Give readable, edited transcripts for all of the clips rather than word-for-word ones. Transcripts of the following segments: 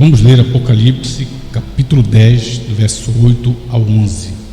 Vamos ler Apocalipse, capítulo 10, do verso 8 ao 11.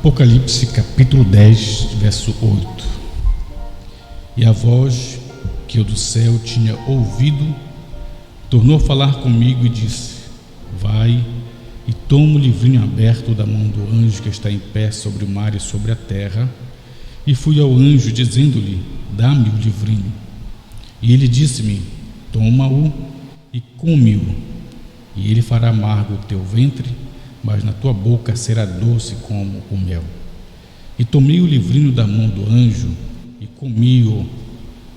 Apocalipse capítulo 10, verso 8. E a voz que eu do céu tinha ouvido tornou a falar comigo e disse: Vai e toma o livrinho aberto da mão do anjo que está em pé sobre o mar e sobre a terra. E fui ao anjo dizendo-lhe: Dá-me o livrinho. E ele disse-me: Toma-o e come-o, e ele fará amargo o teu ventre, mas na tua boca será doce como o mel. E tomei o livrinho da mão do anjo e comi-o,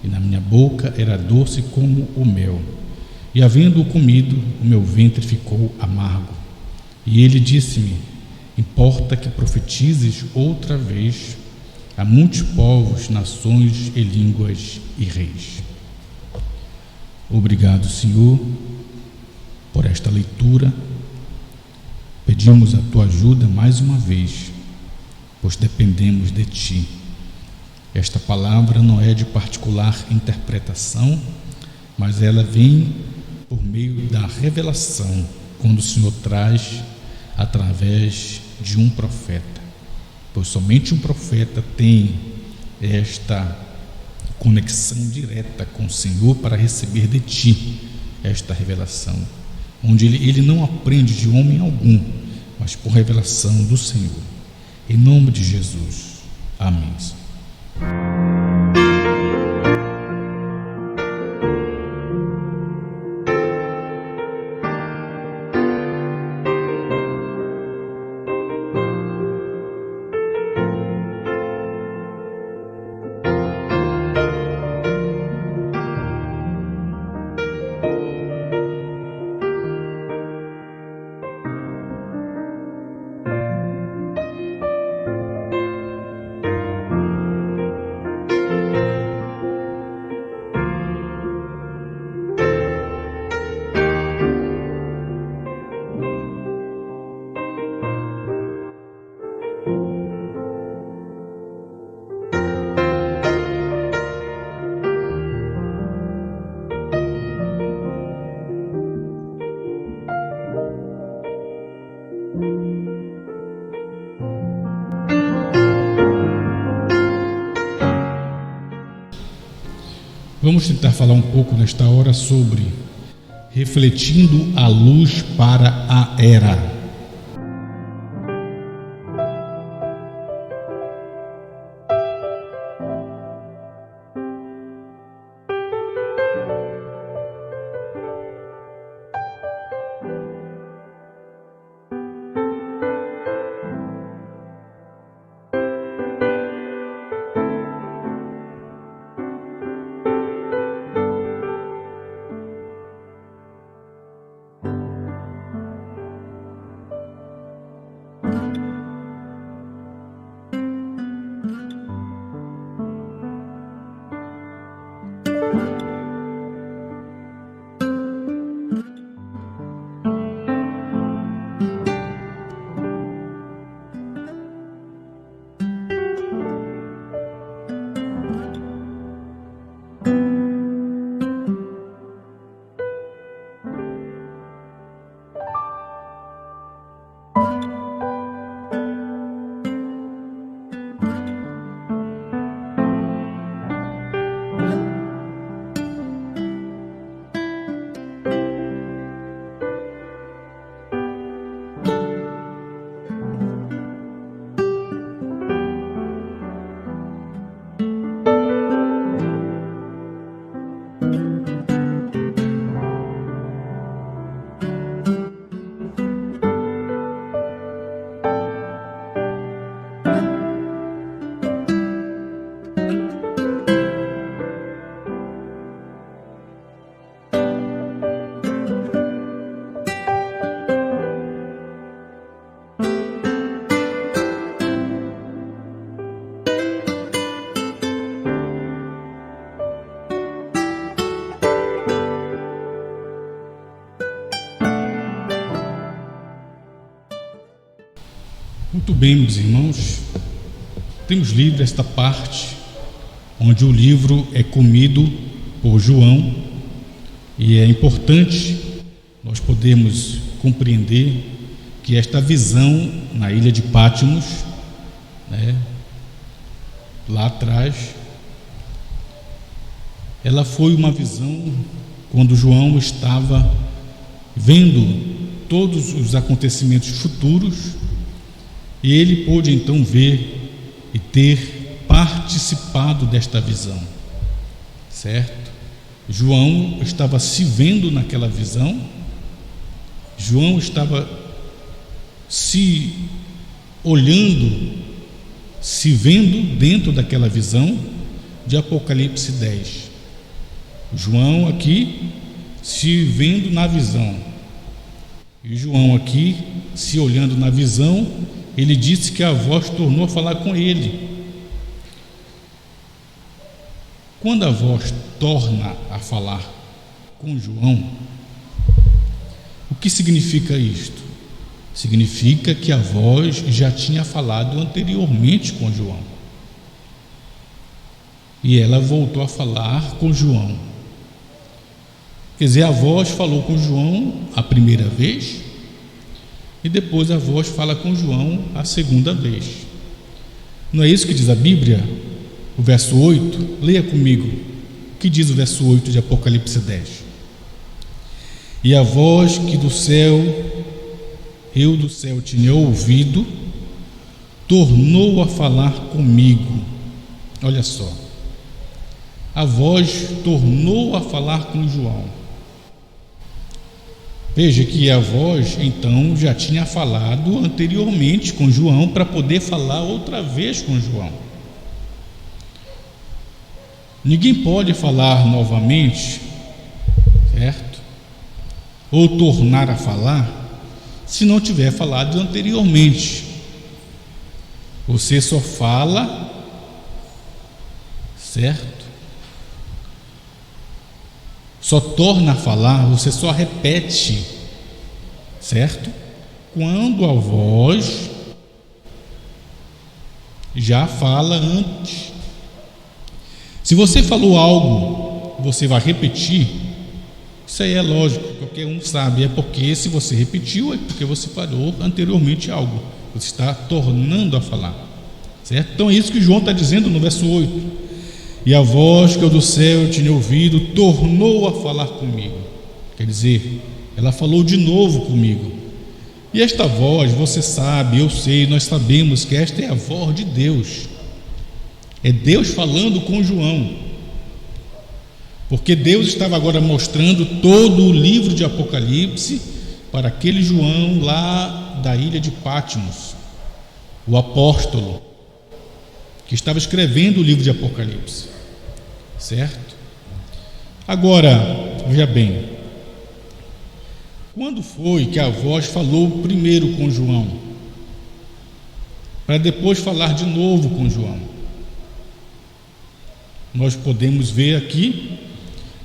e na minha boca era doce como o mel. E havendo-o comido, o meu ventre ficou amargo. E ele disse-me: Importa que profetizes outra vez a muitos povos, nações e línguas e reis. Obrigado, Senhor, por esta leitura. Pedimos a tua ajuda mais uma vez, pois dependemos de ti. Esta palavra não é de particular interpretação, mas ela vem por meio da revelação, quando o Senhor traz através de um profeta, pois somente um profeta tem esta conexão direta com o Senhor para receber de ti esta revelação, onde ele não aprende de homem algum, mas por revelação do Senhor. Em nome de Jesus. Amém. Vamos tentar falar um pouco nesta hora sobre refletindo a luz para a era. Muito bem, meus irmãos, temos lido esta parte onde o livro é comido por João, e é importante nós podermos compreender que esta visão na ilha de Patmos, lá atrás, ela foi uma visão quando João estava vendo todos os acontecimentos futuros, e ele pôde então ver e ter participado desta visão, certo? João estava se vendo naquela visão, João estava se olhando, se vendo dentro daquela visão de Apocalipse 10. João aqui se vendo na visão, e João aqui se olhando na visão. Ele disse que a voz tornou a falar com ele. Quando a voz torna a falar com João, o que significa isto? Significa que a voz já tinha falado anteriormente com João, e ela voltou a falar com João. Quer dizer, a voz falou com João a primeira vez, e depois a voz fala com João a segunda vez. Não é isso que diz a Bíblia? O verso 8, leia comigo o que diz o verso 8 de Apocalipse 10. E a voz que do céu, eu do céu tinha ouvido, tornou a falar comigo. Olha só, a voz tornou a falar com João. Veja que a voz então já tinha falado anteriormente com João para poder falar outra vez com João. Ninguém pode falar novamente, certo? Ou tornar a falar, se não tiver falado anteriormente. Você só fala, certo? Só torna a falar, você só repete, certo? Quando a voz já fala antes. Se você falou algo, você vai repetir, isso aí é lógico, qualquer um sabe, é porque se você repetiu, é porque você falou anteriormente algo, você está tornando a falar, certo? Então é isso que João está dizendo no verso 8. E a voz que eu do céu tinha ouvido tornou a falar comigo. Quer dizer, ela falou de novo comigo. E esta voz, você sabe, eu sei, nós sabemos que esta é a voz de Deus. É Deus falando com João, porque Deus estava agora mostrando todo o livro de Apocalipse para aquele João lá da ilha de Patmos, o apóstolo que estava escrevendo o livro de Apocalipse, certo? Agora, veja bem, quando foi que a voz falou primeiro com João, para depois falar de novo com João? Nós podemos ver aqui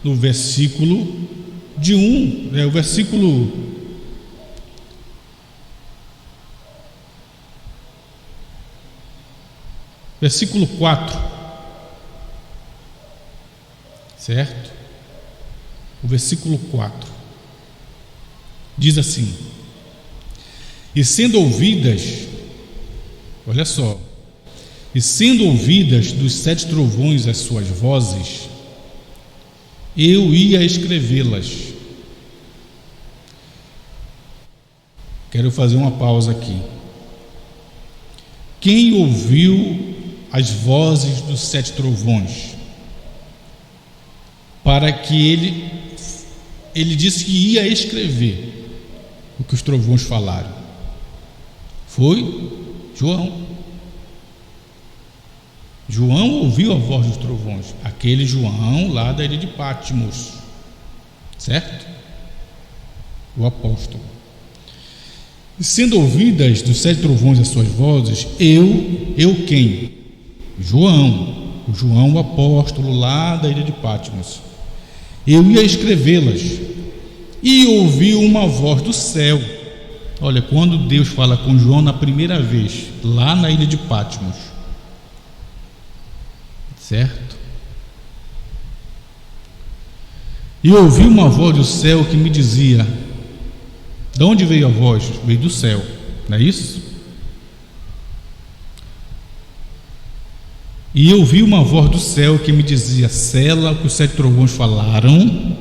no versículo de 1, o versículo 4, certo? O versículo 4 diz assim: e sendo ouvidas, olha só, e sendo ouvidas dos 7 trovões as suas vozes, eu ia escrevê-las. Quero fazer uma pausa aqui. Quem ouviu as vozes dos 7 trovões? Para que ele disse que ia escrever o que os trovões falaram. Foi João. João ouviu a voz dos trovões, aquele João lá da ilha de Patmos, certo? O apóstolo. E sendo ouvidas dos 7 trovões as suas vozes, eu quem? João, o João, o apóstolo lá da ilha de Patmos, eu ia escrevê-las, e ouvi uma voz do céu Olha, quando Deus fala com João na primeira vez, lá na ilha de Patmos, certo? E ouvi uma voz do céu que me dizia: de onde veio a voz? Veio do céu, não é isso? E eu ouvi uma voz do céu que me dizia: sela o que os 7 trovões falaram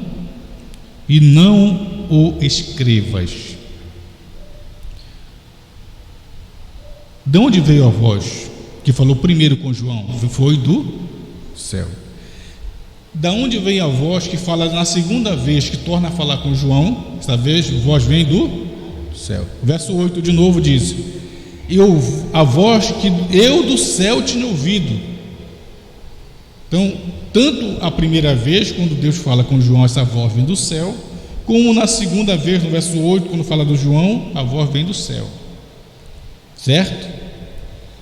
e não o escrevas. De onde veio a voz que falou primeiro com João? Foi do céu. Da onde veio a voz que fala na segunda vez, que torna a falar com João? Essa vez a voz vem do céu. Verso 8 de novo diz: a voz que eu do céu tinha ouvido. Então, tanto a primeira vez, quando Deus fala com João, essa voz vem do céu, como na segunda vez, no verso 8, quando fala do João, a voz vem do céu. Certo?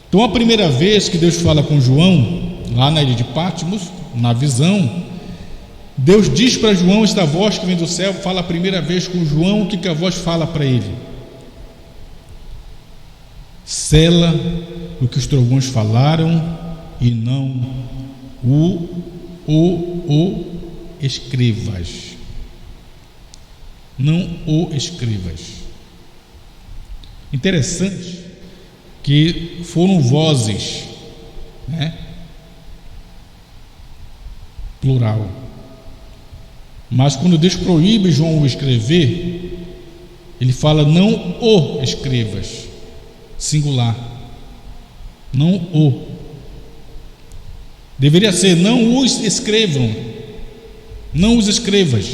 Então, a primeira vez que Deus fala com João, lá na ilha de Patmos, na visão, Deus diz para João, esta voz que vem do céu, fala a primeira vez com João. O que a voz fala para ele? Sela o que os trovões falaram e não o escrevas. Não o escrevas. Interessante que foram vozes, né? Plural. Mas quando Deus proíbe João o escrever, ele fala: não o escrevas, singular. Não o. Deveria ser: não os escrevam, não os escrevas.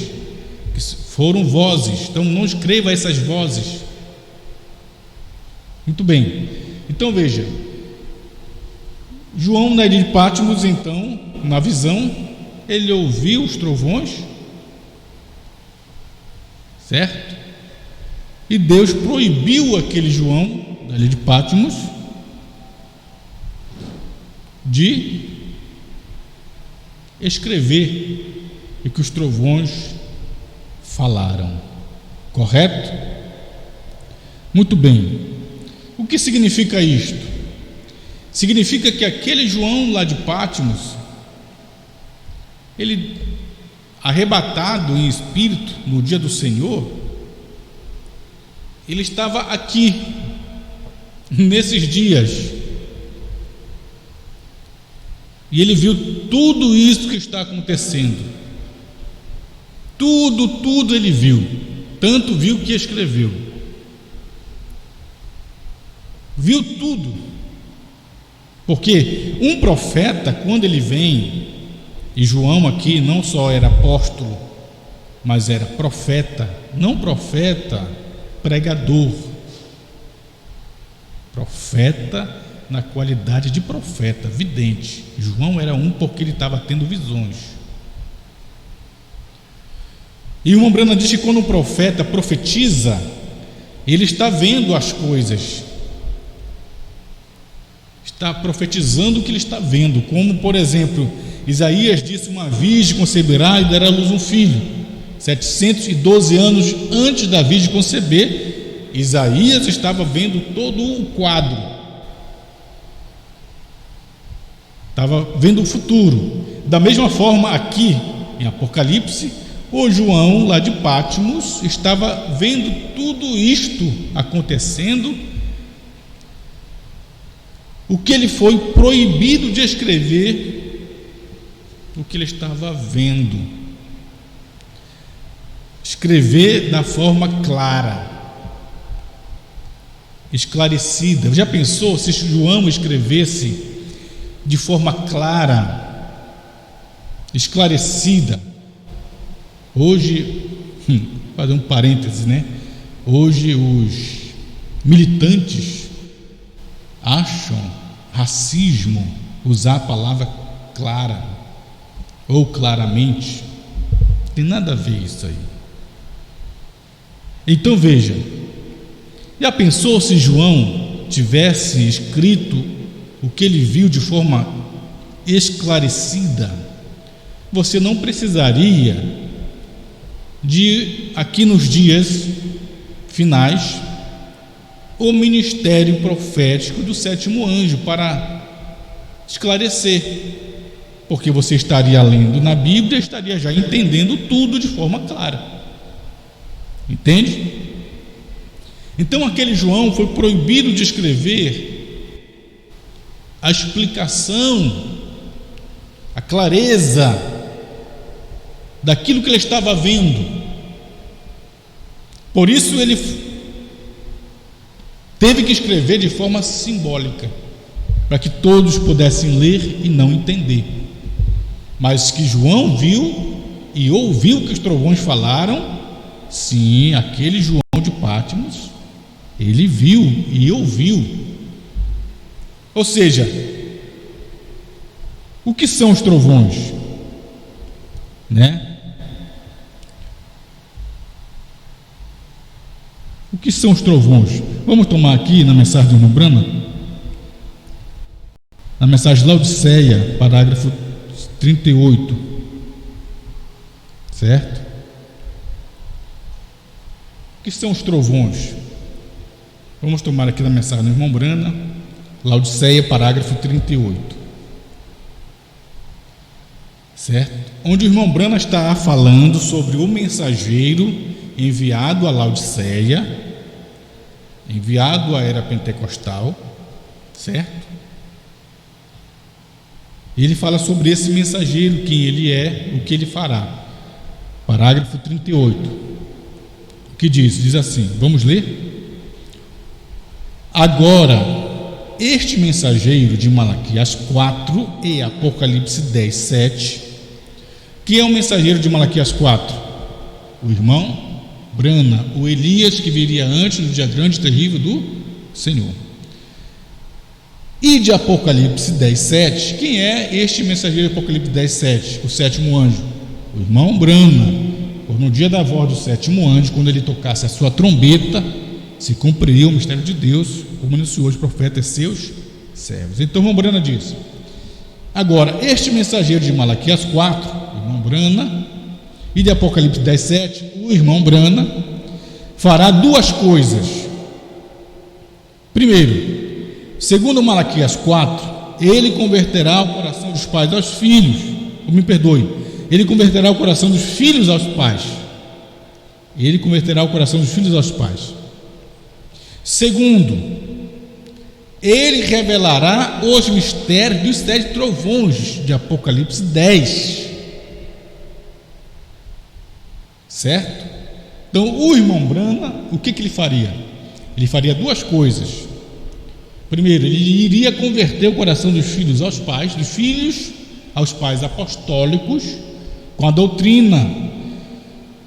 Foram vozes, então não escreva essas vozes. Muito bem. Então veja, João na ilha de Patmos, então, na visão, ele ouviu os trovões, certo? E Deus proibiu aquele João da ilha de Patmos de escrever o que os trovões falaram. Correto? Muito bem. O que significa isto? Significa que aquele João lá de Patmos, ele, arrebatado em espírito no dia do Senhor, ele estava aqui, nesses dias, e ele viu tudo isso que está acontecendo. Tudo ele viu, tanto viu que escreveu. Viu tudo, porque um profeta, quando ele vem, e João aqui não só era apóstolo, mas era profeta, não profeta pregador, profeta na qualidade de profeta, vidente. João era um porque ele estava tendo visões. E o Mombrana diz que quando um profeta profetiza, ele está vendo as coisas, está profetizando o que ele está vendo, como por exemplo, Isaías disse: uma virgem conceberá e dará à luz um filho. 712 anos antes da virgem conceber, Isaías estava vendo todo o quadro, estava vendo o futuro. Da mesma forma, aqui em Apocalipse, o João lá de Patmos estava vendo tudo isto acontecendo, o que ele foi proibido de escrever, o que ele estava vendo. Escrever da forma clara, esclarecida. Já pensou se João escrevesse de forma clara, esclarecida? Hoje, fazer um parêntese, né? Hoje os militantes acham racismo usar a palavra clara ou claramente. Não tem nada a ver isso aí. Então veja, já pensou se João tivesse escrito o que ele viu de forma esclarecida? Você não precisaria de, aqui nos dias finais, o ministério profético do sétimo anjo para esclarecer, porque você estaria lendo na Bíblia e estaria já entendendo tudo de forma clara. Entende? Então aquele João foi proibido de escrever a explicação, a clareza daquilo que ele estava vendo. Por isso ele teve que escrever de forma simbólica, para que todos pudessem ler e não entender. Mas que João viu e ouviu que os trovões falaram, sim, aquele João de Patmos, ele viu e ouviu. Ou seja, o que são os trovões? Né? O que são os trovões? Vamos tomar aqui na mensagem do irmão Brana, na mensagem de Laodiceia, parágrafo 38, certo? O que são os trovões? Vamos tomar aqui na mensagem do irmão Brana, Laodiceia, parágrafo 38, certo? Onde o irmão Brana está falando sobre o mensageiro enviado a Laodiceia, enviado à era pentecostal, certo? Ele fala sobre esse mensageiro, quem ele é, o que ele fará. Parágrafo 38, o que diz assim, vamos ler? Agora, este mensageiro de Malaquias 4 e Apocalipse 10, 7, que é o mensageiro de Malaquias 4? O irmão Brana, o Elias que viria antes do dia grande e terrível do Senhor. E de Apocalipse 10, 7, quem é este mensageiro de Apocalipse 10, 7? O sétimo anjo, o irmão Brana. Por no dia da voz do sétimo anjo, quando ele tocasse a sua trombeta, se cumpriria o mistério de Deus, como anunciou os profetas seus servos. Então o irmão Brana diz: agora, este mensageiro de Malaquias 4, o irmão Brana, e de Apocalipse 10, 7, o irmão Brana fará duas coisas. Primeiro, segundo Malaquias 4, ele converterá o coração dos pais aos filhos. Me perdoe, ele converterá o coração dos filhos aos pais. Ele converterá o coração dos filhos aos pais. Segundo, ele revelará os mistérios dos 7 trovões de Apocalipse 10. Certo? Então o irmão Brana, o que ele faria? Ele faria duas coisas. Primeiro, ele iria converter o coração dos filhos aos pais, dos filhos aos pais apostólicos, com a doutrina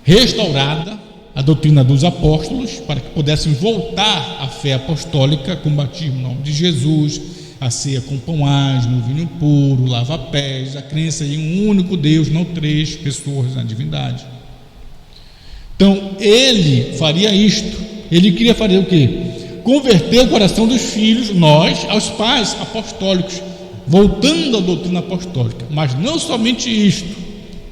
restaurada, a doutrina dos apóstolos, para que pudessem voltar à fé apostólica, com o batismo no nome de Jesus, a ceia com pão asmo, vinho puro, lava-pés, a crença em um único Deus, não 3 pessoas na divindade. Então ele faria isto. Ele queria fazer o quê? Converter o coração dos filhos, nós, aos pais apostólicos, voltando à doutrina apostólica. Mas não somente isto,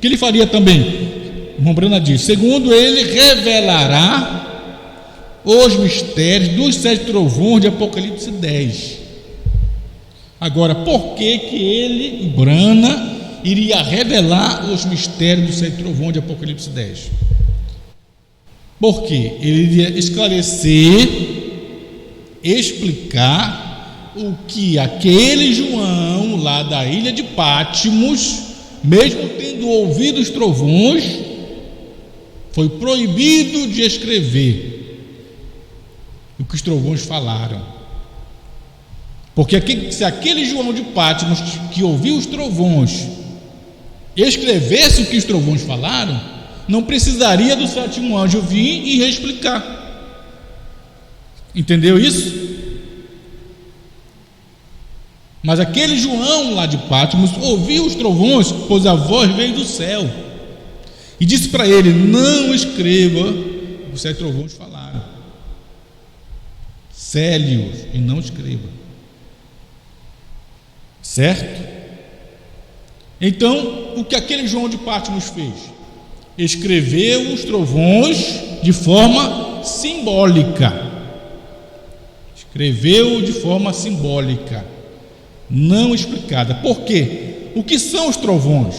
que ele faria também, o irmão Brana diz: segundo, ele revelará os mistérios dos 7 trovões de Apocalipse 10. Agora, por que ele, Brana, iria revelar os mistérios dos 7 trovões de Apocalipse 10? Porque ele iria esclarecer, explicar o que aquele João lá da ilha de Patmos, mesmo tendo ouvido os trovões, foi proibido de escrever o que os trovões falaram. Porque se aquele João de Patmos que ouviu os trovões escrevesse o que os trovões falaram, não precisaria do sétimo anjo vir e reexplicar. Entendeu isso? Mas aquele João lá de Patmos ouviu os trovões, pois a voz veio do céu e disse para ele: não escreva o que os 7 trovões falaram, cele-os e não escreva. Certo? Então, o que aquele João de Patmos fez? Escreveu os trovões de forma simbólica. Escreveu de forma simbólica, não explicada. Por quê? O que são os trovões?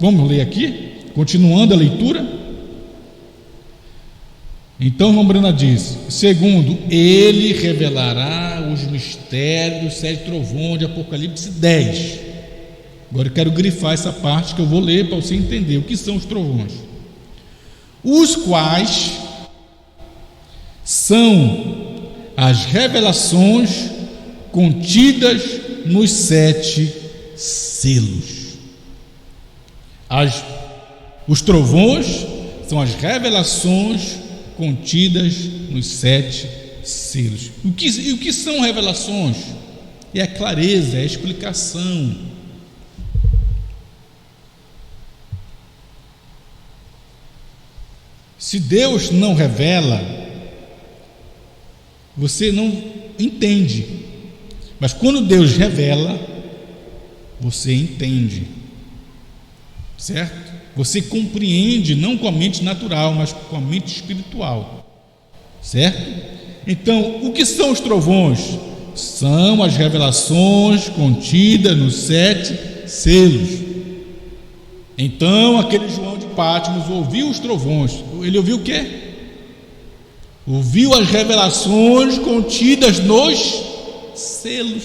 Vamos ler aqui, continuando a leitura. Então, irmão Brana diz: segundo, ele revelará os mistérios dos 7 trovões de Apocalipse 10. Agora eu quero grifar essa parte que eu vou ler para você entender o que são os trovões. Os quais são as revelações contidas nos 7 selos. Os trovões são as revelações contidas nos 7 selos. O que são revelações? É a clareza, é a explicação. Se Deus não revela, você não entende. Mas quando Deus revela, você entende. Certo? Você compreende, não com a mente natural, mas com a mente espiritual. Certo? Então, o que são os trovões? São as revelações contidas nos 7 selos. Então, aquele João de Patmos ouviu os trovões. Ele ouviu o quê? Ouviu as revelações contidas nos selos.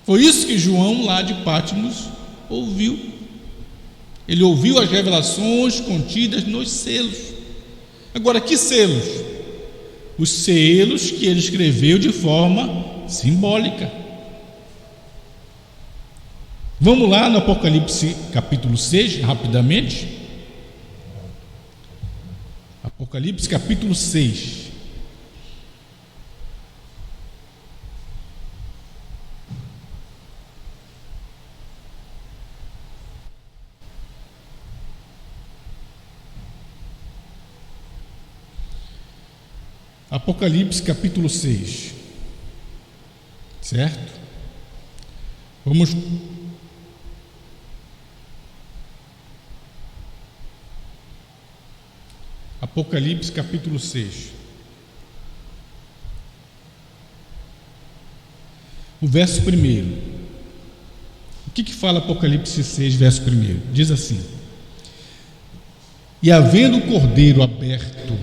Foi isso que João lá de Patmos ouviu. Ele ouviu as revelações contidas nos selos. Agora, que selos? Os selos que ele escreveu de forma simbólica. Vamos lá no Apocalipse capítulo 6, rapidamente. Apocalipse capítulo 6. Apocalipse capítulo 6. Certo? Vamos. Apocalipse capítulo 6. O verso 1. O que fala Apocalipse 6, verso 1? Diz assim: e havendo o cordeiro aberto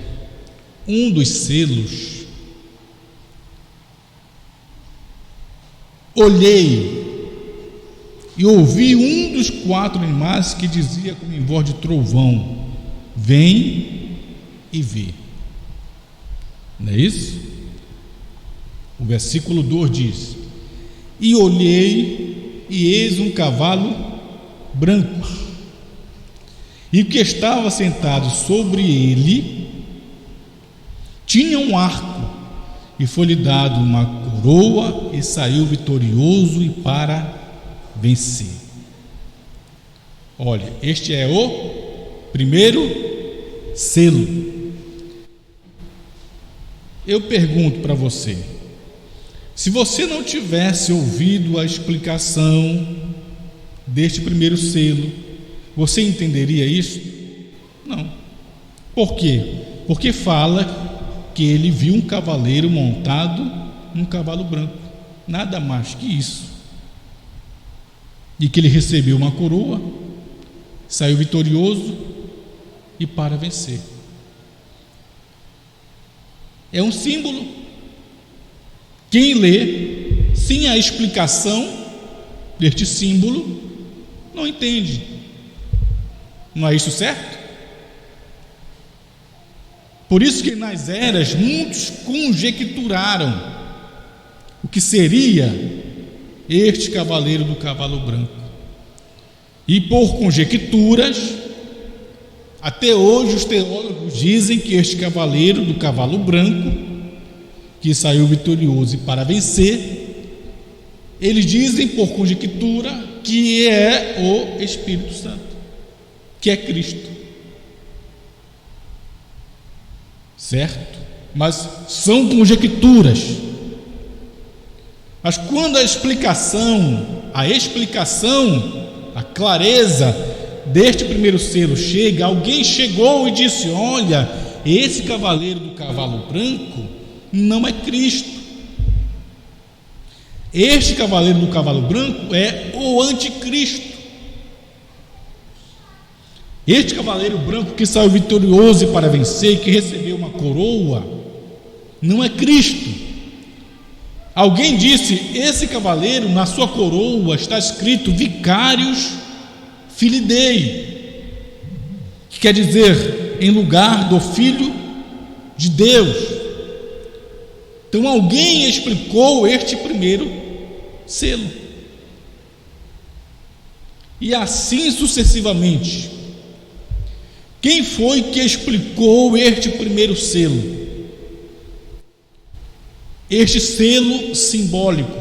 um dos selos, olhei e ouvi um dos 4 animais que dizia como em voz de trovão: vem e vê. Não é isso? O versículo 2 diz: e olhei, e eis um cavalo branco, e o que estava sentado sobre ele tinha um arco, e foi-lhe dado uma coroa, e saiu vitorioso e para vencer. Olha, este é o primeiro selo. Eu pergunto para você: se você não tivesse ouvido a explicação deste primeiro selo, você entenderia isso? Não. Por quê? Porque fala que ele viu um cavaleiro montado num cavalo branco, nada mais que isso, e que ele recebeu uma coroa, saiu vitorioso e para vencer. É um símbolo. Quem lê sem a explicação deste símbolo não entende. Não é isso certo? Por isso que nas eras muitos conjecturaram o que seria este cavaleiro do cavalo branco. E por conjecturas, até hoje os teólogos dizem que este cavaleiro do cavalo branco, que saiu vitorioso e para vencer, eles dizem por conjectura que é o Espírito Santo, que é Cristo. Certo? Mas são conjecturas. Mas quando a explicação, a clareza deste primeiro selo chega, alguém chegou e disse: olha, esse cavaleiro do cavalo branco não é Cristo. Este cavaleiro do cavalo branco é o anticristo. Este cavaleiro branco que saiu vitorioso para vencer e que recebeu uma coroa, não é Cristo. Alguém disse: esse cavaleiro, na sua coroa está escrito Vicarius Filii Dei, que quer dizer em lugar do Filho de Deus. Então alguém explicou este primeiro selo, e assim sucessivamente. Quem foi que explicou este primeiro selo? Este selo simbólico.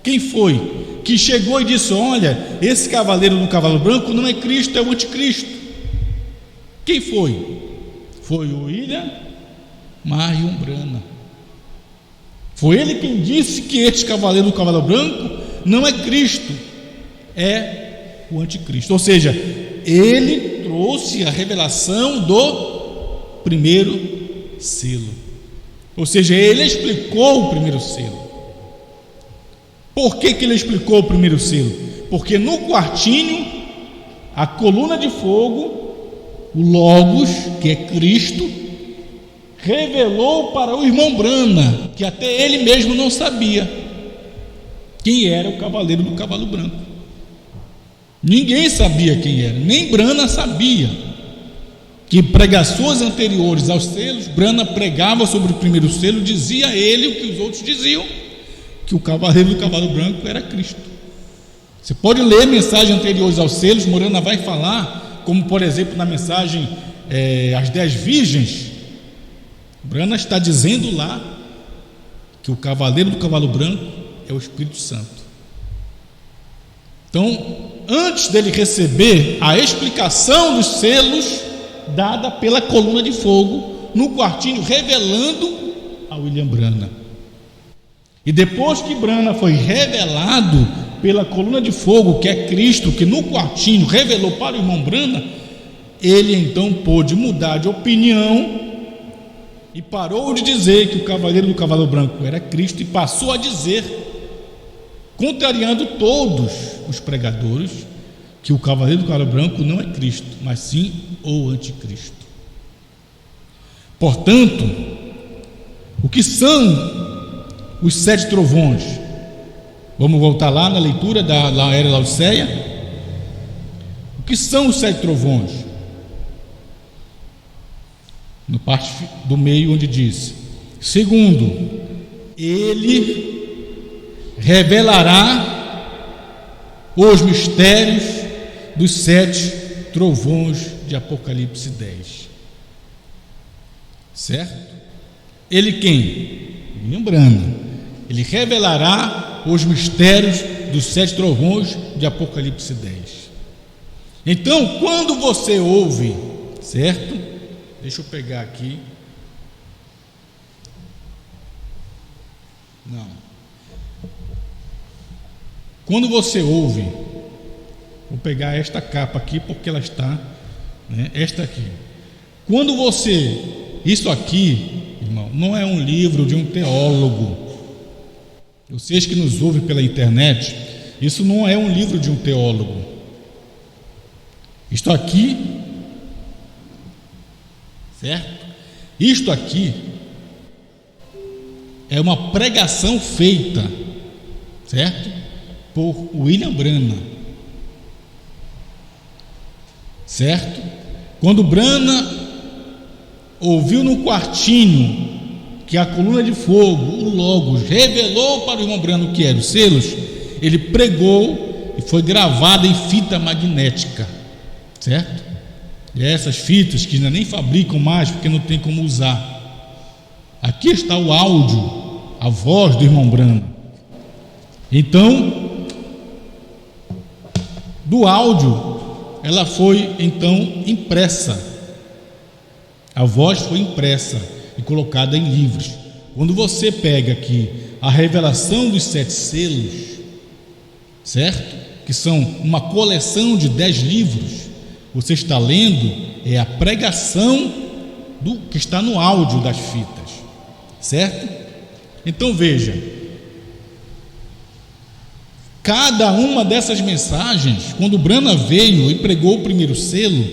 Quem foi que chegou e disse: olha, esse cavaleiro do cavalo branco não é Cristo, é o anticristo? Quem foi? Foi o William Marion Branham. Foi ele quem disse que este cavaleiro do cavalo branco não é Cristo, é o anticristo. Ou seja, ele trouxe a revelação do primeiro selo. Ou seja, ele explicou o primeiro selo. Por que ele explicou o primeiro selo? Porque no quartinho, a coluna de fogo, o Logos, que é Cristo, revelou para o irmão Branham, que até ele mesmo não sabia quem era o cavaleiro do cavalo branco. Ninguém sabia quem era, nem Branham sabia. Que pregações anteriores aos selos, Branham pregava sobre o primeiro selo, dizia a ele o que os outros diziam, que o cavaleiro do cavalo branco era Cristo. Você pode ler mensagens anteriores aos selos, Branham vai falar, como por exemplo na mensagem As 10 Virgens, Branham está dizendo lá que o cavaleiro do cavalo branco é o Espírito Santo. Então, antes dele receber a explicação dos selos dada pela coluna de fogo no quartinho, revelando a William Branham, e depois que Branham foi revelado pela coluna de fogo, que é Cristo, que no quartinho revelou para o irmão Branham, ele então pôde mudar de opinião e parou de dizer que o cavaleiro do cavalo branco era Cristo e passou a dizer, contrariando todos os pregadores, que o cavaleiro do cavalo branco não é Cristo, mas sim o anticristo. Portanto, o que são os 7 trovões? Vamos voltar lá na leitura da era Laodiceia. O que são os 7 trovões? No parte do meio, onde diz: segundo, ele revelará os mistérios dos 7 trovões de Apocalipse 10. Certo? Ele quem? Lembrando, ele revelará os mistérios dos 7 trovões de Apocalipse 10. Então, quando você ouve, certo? Deixa eu pegar aqui. Não. Quando você ouve, vou pegar esta capa aqui porque ela está, esta aqui. Quando você, isso aqui, irmão, não é um livro de um teólogo. Vocês que nos ouvem pela internet, isso não é um livro de um teólogo. Isto aqui, certo? Isto aqui é uma pregação feita, certo? Por William Branham, certo? Quando Branham ouviu no quartinho que a coluna de fogo, o Logos, revelou para o irmão Branham que eram os selos, ele pregou e foi gravado em fita magnética, certo? E essas fitas que ainda nem fabricam mais porque não tem como usar. Aqui está o áudio, a voz do irmão Branham. Então, do áudio, ela foi então impressa. A voz foi impressa e colocada em livros. Quando você pega aqui a revelação dos 7 selos, certo? Que são uma coleção de 10 livros, você está lendo a pregação do que está no áudio das fitas. certo? Então veja, cada uma dessas mensagens, quando Branham veio e pregou o primeiro selo,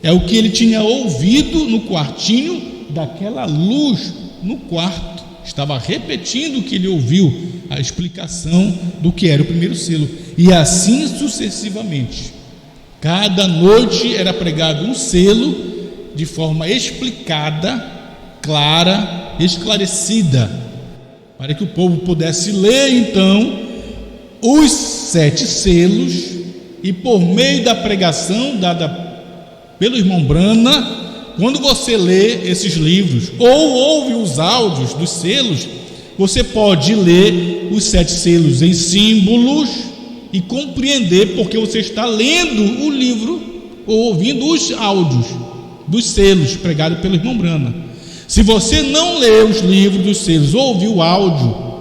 é o que ele tinha ouvido no quartinho daquela luz no quarto. Estava repetindo o que ele ouviu, a explicação do que era o primeiro selo, e assim sucessivamente. Cada noite era pregado um selo de forma explicada, clara, esclarecida, para que o povo pudesse ler então os 7 selos, e por meio da pregação dada pelo irmão Branham, quando você lê esses livros ou ouve os áudios dos selos, você pode ler os 7 selos em símbolos e compreender porque você está lendo o livro ou ouvindo os áudios dos selos pregados pelo irmão Branham. Se você não lê os livros dos selos ou ouvir o áudio,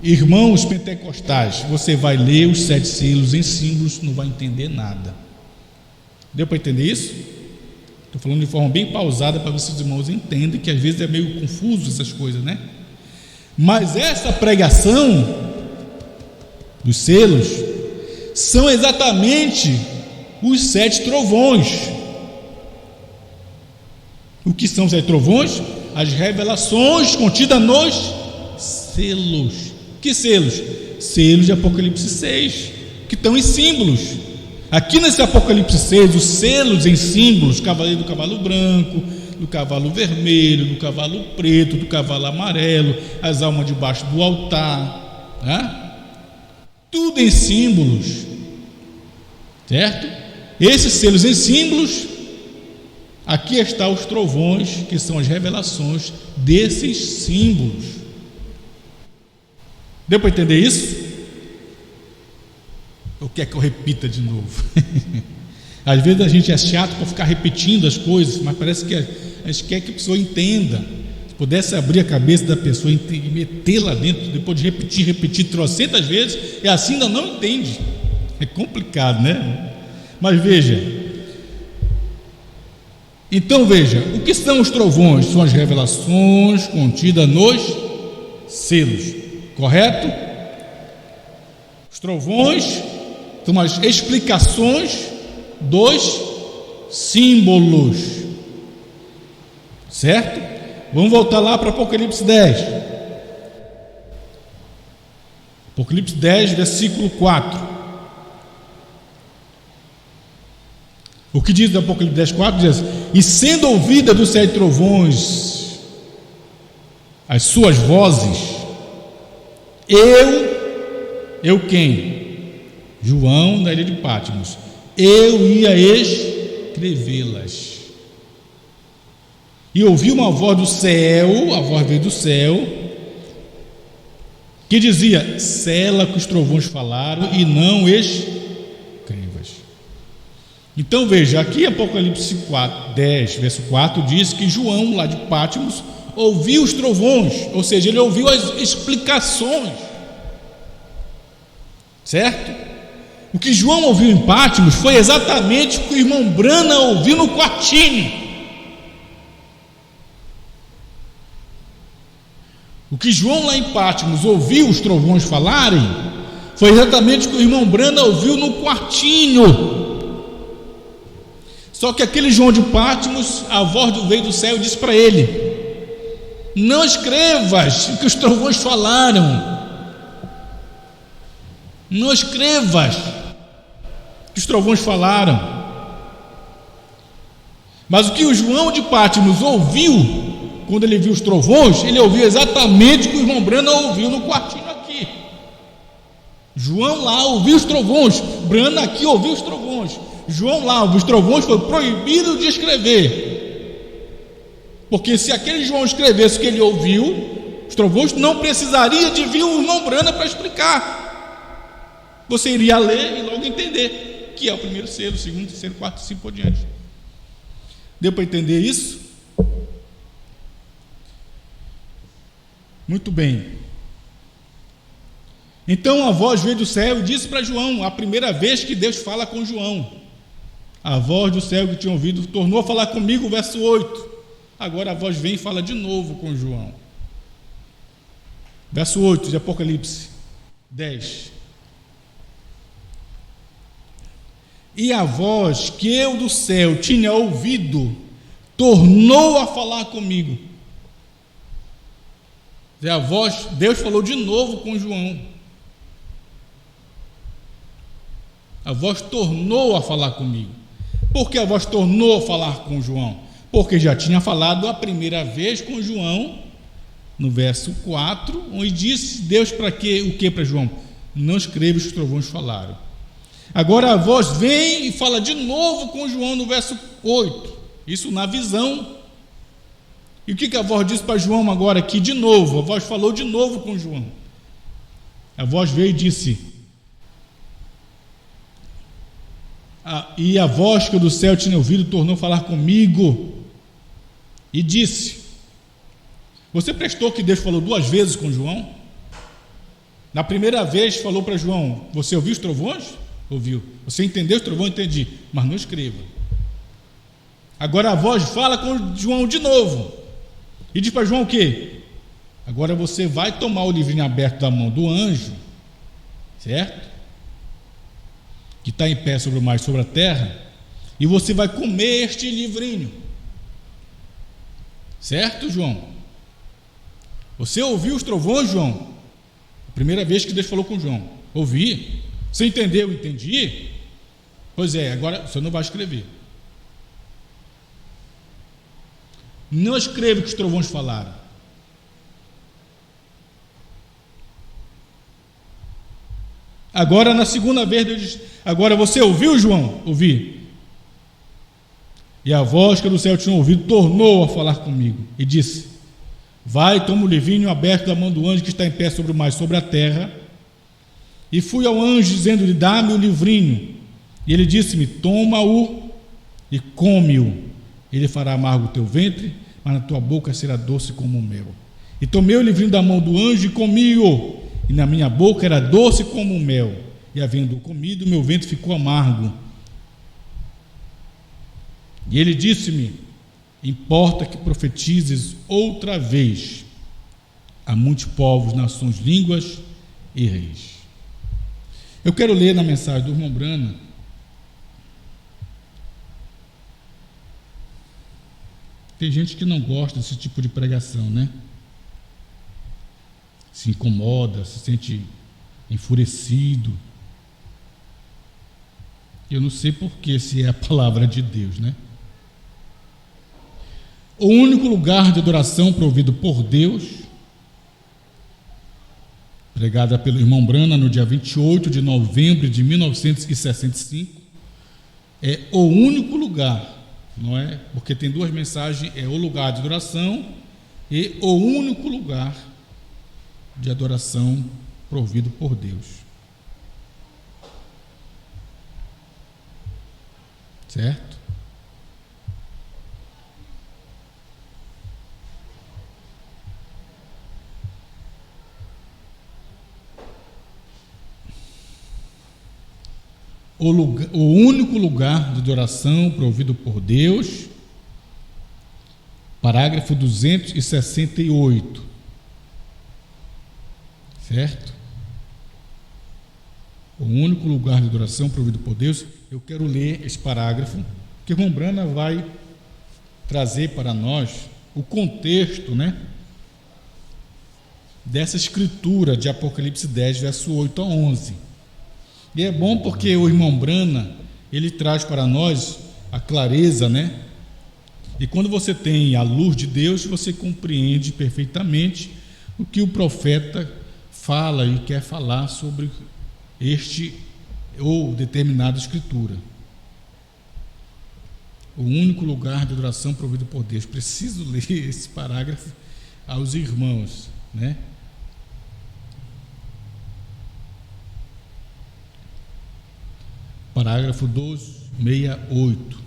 irmãos pentecostais, você vai ler os 7 selos em símbolos, não vai entender nada. Deu para entender isso? Estou falando de forma bem pausada para ver se os irmãos entendem, que às vezes é meio confuso essas coisas, né? Mas essa pregação dos selos são exatamente os 7 trovões. O que são os 7 trovões? As revelações contidas nos selos. Que selos? Selos de Apocalipse 6, que estão em símbolos. Aqui nesse Apocalipse 6, os selos em símbolos, cavaleiro do cavalo branco, do cavalo vermelho, do cavalo preto, do cavalo amarelo, as almas debaixo do altar, né? Tudo em símbolos, certo? Esses selos em símbolos, aqui estão os trovões, que são as revelações desses símbolos. Deu para entender isso? Ou quer que eu repita de novo? Às vezes a gente é chato para ficar repetindo as coisas, mas parece que a gente quer que a pessoa entenda. Se pudesse abrir a cabeça da pessoa e meter lá dentro, depois de repetir trocentas vezes, e assim ainda não entende. É complicado, né? Mas veja. Então veja, o que são os trovões? São as revelações contidas nos selos, correto? Os trovões são as explicações dos símbolos, certo? Vamos voltar lá para Apocalipse 10. Apocalipse 10, versículo 4. O que diz do Apocalipse 10, 4? Diz: e sendo ouvida dos 7 trovões as suas vozes, eu quem? João, da ilha de Patmos, eu ia escrevê-las. E ouvi uma voz do céu, a voz veio do céu, que dizia: sela que os trovões falaram e não escrevas. Então veja, aqui Apocalipse 10, verso 4, diz que João, lá de Patmos, ouviu os trovões, ou seja, ele ouviu as explicações, certo? O que João ouviu em Patmos foi exatamente o que o irmão Branham ouviu no quartinho. O que João lá em Patmos ouviu os trovões falarem foi exatamente o que o irmão Branham ouviu no quartinho. Só que aquele João de Patmos, a voz veio do céu e disse para ele: não escrevas o que os trovões falaram. Não escrevas o que os trovões falaram. Mas o que o João de Patmos ouviu, quando ele viu os trovões, ele ouviu exatamente o que o irmão Branham ouviu no quartinho aqui. João lá ouviu os trovões, Branham aqui ouviu os trovões. João lá ouviu os trovões, foi proibido de escrever, porque se aquele João escrevesse o que ele ouviu, os trovões, não precisaria de vir o irmão Branham para explicar. Você iria ler e logo entender que é o primeiro selo, o segundo, terceiro, quarto, assim por diante. Deu para entender isso? Muito bem. Então a voz veio do céu e disse para João, a primeira vez que Deus fala com João, a voz do céu que tinha ouvido tornou a falar comigo, verso 8. Agora a voz vem e fala de novo com João. Verso 8 de Apocalipse 10. E a voz que eu do céu tinha ouvido tornou a falar comigo. A voz, Deus falou de novo com João. A voz tornou a falar comigo. Por que a voz tornou a falar com João? Porque já tinha falado a primeira vez com João, no verso 4, onde disse Deus para quê? O que para João? Não escreva os que os trovões falaram. Agora a voz vem e fala de novo com João no verso 8, isso na visão. E o que a voz disse para João agora aqui de novo? A voz falou de novo com João. A voz veio e disse: e a voz que eu do céu tinha ouvido tornou a falar comigo e disse. Você prestou que Deus falou 2 vezes com João? Na primeira vez falou para João: você ouviu os trovões? Ouviu. Você entendeu os trovões? Entendi, mas não escreva. Agora a voz fala com João de novo e diz para João o quê? Agora você vai tomar o livrinho aberto da mão do anjo, certo? Que está em pé sobre o mar e sobre a terra, e você vai comer este livrinho, certo, João? Você ouviu os trovões, João? A primeira vez que Deus falou com João. Ouvi. Você entendeu? Entendi. Pois é, agora você não vai escrever. Não escreva o que os trovões falaram. Agora, na segunda vez, Deus diz: agora você ouviu, João? Ouvi. E a voz que do céu tinha ouvido tornou a falar comigo e disse: vai, toma o livrinho aberto da mão do anjo que está em pé sobre o mar e sobre a terra. E fui ao anjo dizendo-lhe: dá-me o livrinho. E ele disse-me: toma-o e come-o. Ele fará amargo o teu ventre, mas na tua boca será doce como o mel. E tomei o livrinho da mão do anjo e comi-o. E na minha boca era doce como o mel. E havendo comido, meu ventre ficou amargo. E ele disse-me: importa que profetizes outra vez a muitos povos, nações, línguas e reis. Eu quero ler na mensagem do irmão Brana tem gente que não gosta desse tipo de pregação, né? Se incomoda, se sente enfurecido. Eu não sei porquê, se é a palavra de Deus, né? O único lugar de adoração provido por Deus, pregada pelo irmão Brana no dia 28 de novembro de 1965, é o único lugar, não é? Porque tem 2 mensagens, é o lugar de adoração e o único lugar de adoração provido por Deus. Certo? O único lugar de adoração provido por Deus, parágrafo 268, certo? O único lugar de adoração provido por Deus. Eu quero ler esse parágrafo, que o irmão Brana vai trazer para nós o contexto, né, dessa escritura de Apocalipse 10, verso 8 a 11. E é bom porque o irmão Brana, ele traz para nós a clareza, né? E quando você tem a luz de Deus, você compreende perfeitamente o que o profeta fala e quer falar sobre este ou determinada escritura. O único lugar de adoração provido por Deus. Preciso ler esse parágrafo aos irmãos, né? Parágrafo 268.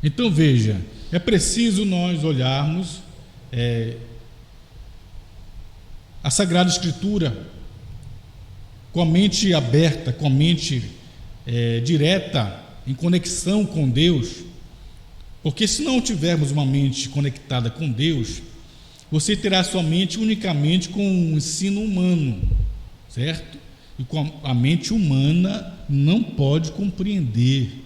Então veja, é preciso nós olharmos a Sagrada Escritura com a mente aberta, com a mente direta, em conexão com Deus, Porque se não tivermos uma mente conectada com Deus, você terá sua mente unicamente com o ensino humano, certo? E com a mente humana não pode compreender.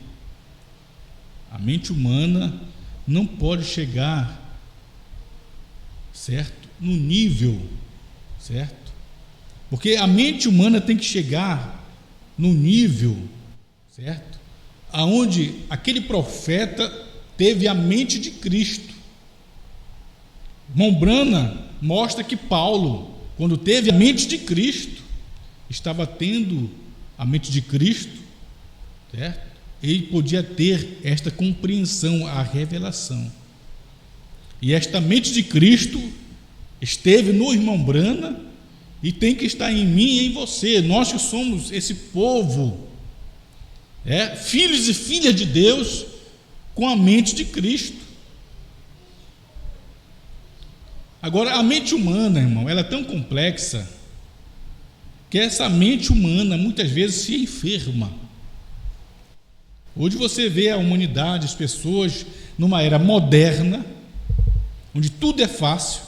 A mente humana não pode chegar, certo? No nível, certo? Porque a mente humana tem que chegar no nível, certo? Aonde aquele profeta teve a mente de Cristo. Mombrana mostra que Paulo, quando teve a mente de Cristo, estava tendo a mente de Cristo, certo? Ele podia ter esta compreensão, a revelação. E esta mente de Cristo esteve no irmão Brana e tem que estar em mim e em você. Nós que somos esse povo, filhos e filhas de Deus, com a mente de Cristo. Agora, a mente humana, irmão, ela é tão complexa que essa mente humana muitas vezes se enferma. Hoje você vê a humanidade, as pessoas, numa era moderna, onde tudo é fácil,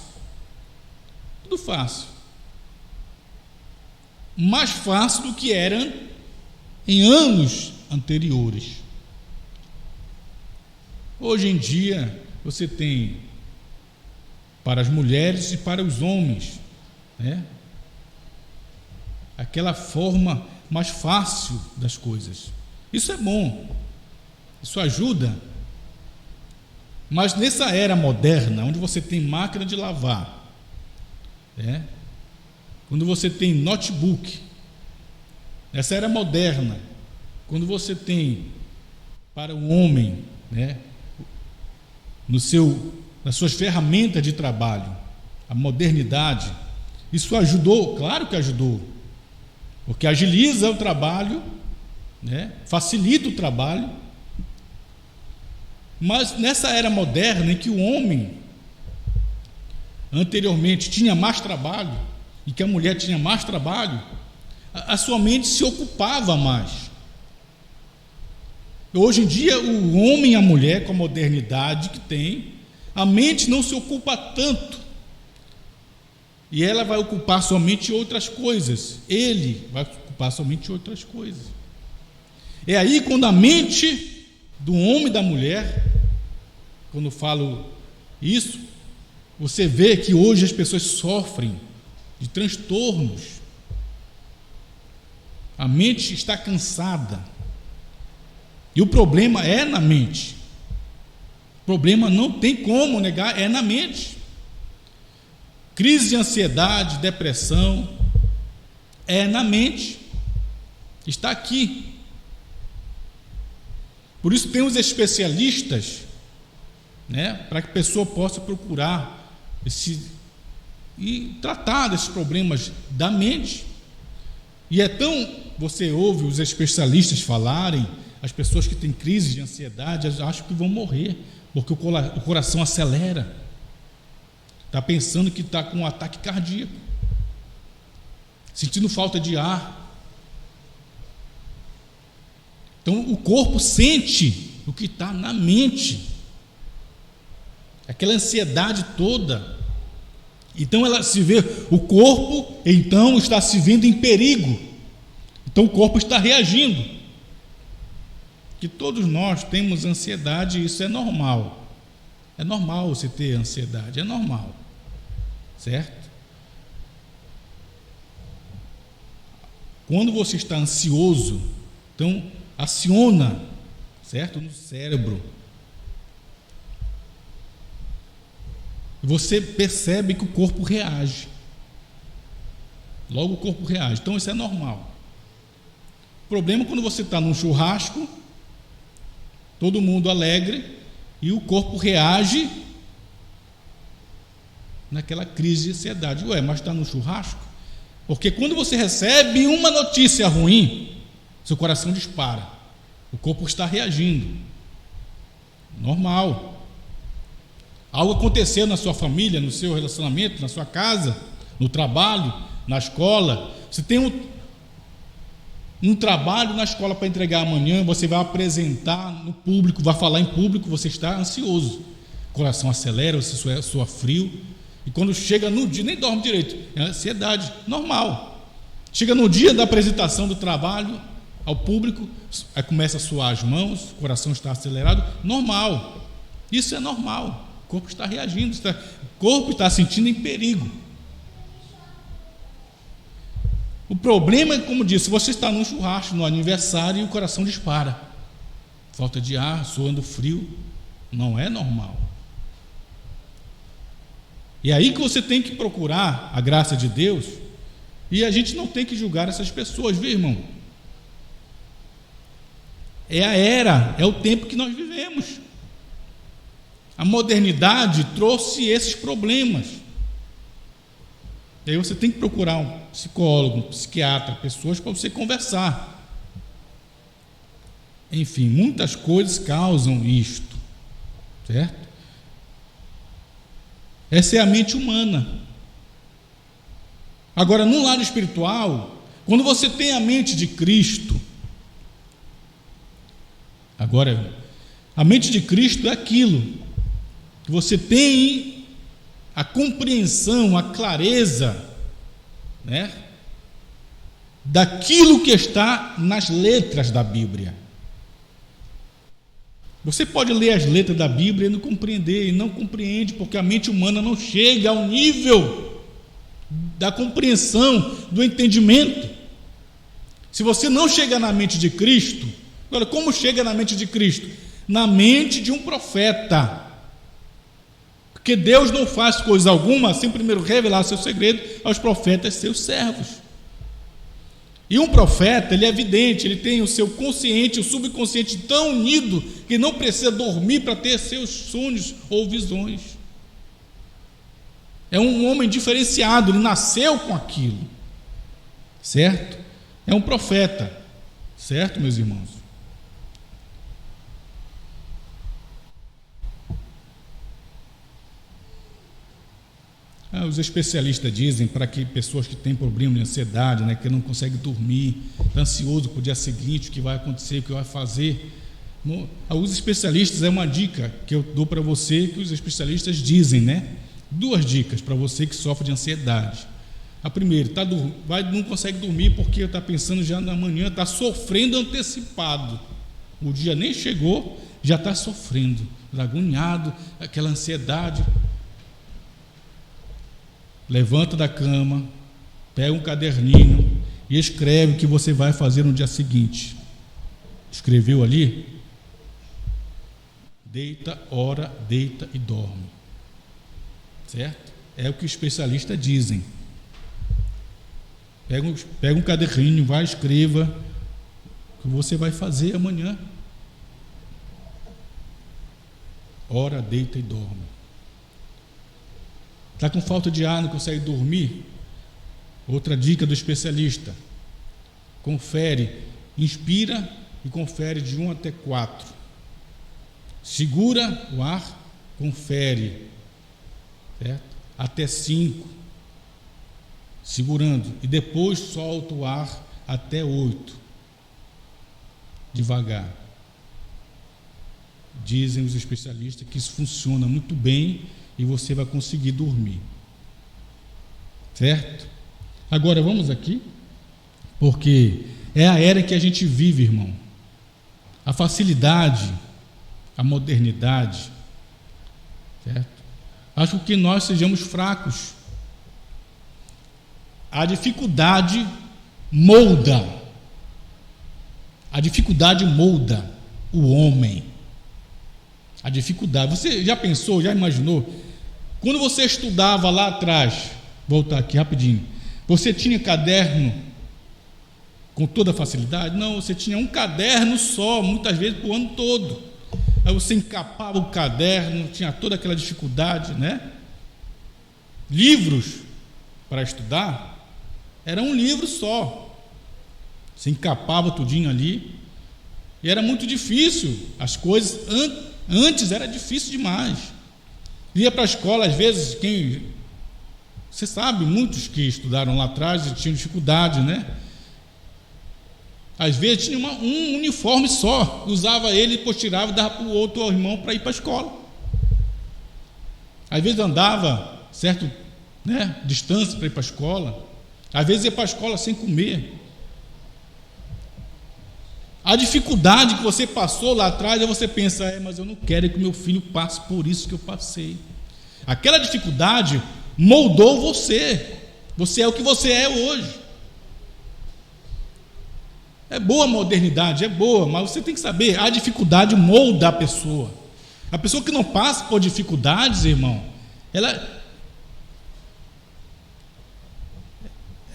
tudo fácil, mais fácil do que era em anos anteriores. Hoje em dia você tem para as mulheres e para os homens, aquela forma mais fácil das coisas. Isso é bom, isso ajuda. Mas nessa era moderna, onde você tem máquina de lavar, quando você tem notebook, nessa era moderna, quando você tem para o homem, nas suas ferramentas de trabalho, a modernidade, isso ajudou? Claro que ajudou, porque agiliza o trabalho, facilita o trabalho. Mas nessa era moderna, em que o homem anteriormente tinha mais trabalho e que a mulher tinha mais trabalho, a sua mente se ocupava mais. Hoje em dia, o homem e a mulher, com a modernidade que tem, a mente não se ocupa tanto, e ela vai ocupar somente outras coisas, ele vai ocupar somente outras coisas. É aí quando a mente do homem e da mulher, quando eu falo isso, você vê que hoje as pessoas sofrem de transtornos, a mente está cansada, e o problema é na mente. O problema não tem como negar, é na mente. Crise de ansiedade, depressão, é na mente, está aqui. Por isso tem os especialistas, para que a pessoa possa procurar e tratar desses problemas da mente. E você ouve os especialistas falarem, as pessoas que têm crise de ansiedade acham que vão morrer, porque o coração acelera, está pensando que está com um ataque cardíaco, sentindo falta de ar. Então o corpo sente o que está na mente, aquela ansiedade toda. Então ela se vê, o corpo então está se vendo em perigo, então o corpo está reagindo. Que todos nós temos ansiedade, e isso é normal. É normal você ter ansiedade, é normal, certo? Quando você está ansioso, então aciona, certo, no cérebro. Você percebe que o corpo reage. Logo o corpo reage. Então isso é normal. O problema é quando você está num churrasco, todo mundo alegre, e o corpo reage naquela crise de ansiedade. Mas está no churrasco? Porque quando você recebe uma notícia ruim, seu coração dispara, o corpo está reagindo. Normal. Algo aconteceu na sua família, no seu relacionamento, na sua casa, no trabalho, na escola. Você tem um trabalho na escola para entregar amanhã, você vai apresentar no público, vai falar em público, você está ansioso, o coração acelera, você sua frio, e quando chega no dia, nem dorme direito, é ansiedade, normal. Chega no dia da apresentação do trabalho ao público, aí começa a suar as mãos, o coração está acelerado, normal, isso é normal, o corpo está reagindo, o corpo está sentindo em perigo. O problema é, como disse, você está num churrasco, no aniversário, e o coração dispara, falta de ar, suando frio, não é normal. E aí que você tem que procurar a graça de Deus, e a gente não tem que julgar essas pessoas, viu, irmão? É a era, é o tempo que nós vivemos. A modernidade trouxe esses problemas. E aí você tem que procurar um psicólogo, um psiquiatra, pessoas para você conversar. Enfim, muitas coisas causam isto, certo? Essa é a mente humana. Agora, no lado espiritual, quando você tem a mente de Cristo, agora, a mente de Cristo é aquilo que você tem a compreensão, a clareza, né, daquilo que está nas letras da Bíblia. Você pode ler as letras da Bíblia e não compreender, e não compreende, porque a mente humana não chega ao nível da compreensão, do entendimento. Se você não chega na mente de Cristo, agora, como chega na mente de Cristo? Na mente de um profeta. Porque Deus não faz coisa alguma sem primeiro revelar seu segredo aos profetas, seus servos. E um profeta, ele é evidente, ele tem o seu consciente, o subconsciente tão unido que não precisa dormir para ter seus sonhos ou visões. É um homem diferenciado, ele nasceu com aquilo, certo? É um profeta, certo, meus irmãos? Os especialistas dizem para que pessoas que têm problema de ansiedade, né, que não conseguem dormir, estão ansiosos para o dia seguinte, o que vai acontecer, o que vai fazer. Os especialistas, é uma dica que eu dou para você, que os especialistas dizem, né? 2 dicas para você que sofre de ansiedade. A primeira, não consegue dormir porque está pensando já na manhã, está sofrendo antecipado. O dia nem chegou, já está sofrendo, agoniado, aquela ansiedade. Levanta da cama, pega um caderninho e escreve o que você vai fazer no dia seguinte. Escreveu ali? Deita, ora, deita e dorme. Certo? É o que os especialistas dizem. Pega um caderninho, vai, escreva o que você vai fazer amanhã. Ora, deita e dorme. Está com falta de ar, não consegue dormir? Outra dica do especialista: confere, inspira e confere de 1 até 4. Segura o ar, confere, certo? Até 5, segurando, e depois solta o ar até 8, devagar. Dizem os especialistas que isso funciona muito bem e você vai conseguir dormir, certo? Agora vamos aqui, porque é a era que a gente vive, irmão. A facilidade, a modernidade, certo? Acho que nós sejamos fracos. A dificuldade molda o homem. A dificuldade, você já pensou, já imaginou? Quando você estudava lá atrás, voltar aqui rapidinho, você tinha caderno com toda facilidade? Não, você tinha um caderno só, muitas vezes para o ano todo. Aí você encapava o caderno, tinha toda aquela dificuldade, né? Livros para estudar, era um livro só. Você encapava tudinho ali, e era muito difícil, as coisas antes era difícil demais. Ia para a escola, às vezes, você sabe, muitos que estudaram lá atrás e tinham dificuldade, né? Às vezes tinha um uniforme só, usava ele, depois tirava e dava para o outro irmão para ir para a escola. Às vezes andava certo, distância para ir para a escola. Às vezes ia para a escola sem comer. A dificuldade que você passou lá atrás, aí você pensa, mas eu não quero que meu filho passe por isso que eu passei. Aquela dificuldade moldou você. Você é o que você é hoje. É boa a modernidade, é boa, mas você tem que saber, a dificuldade molda a pessoa. A pessoa que não passa por dificuldades, irmão, ela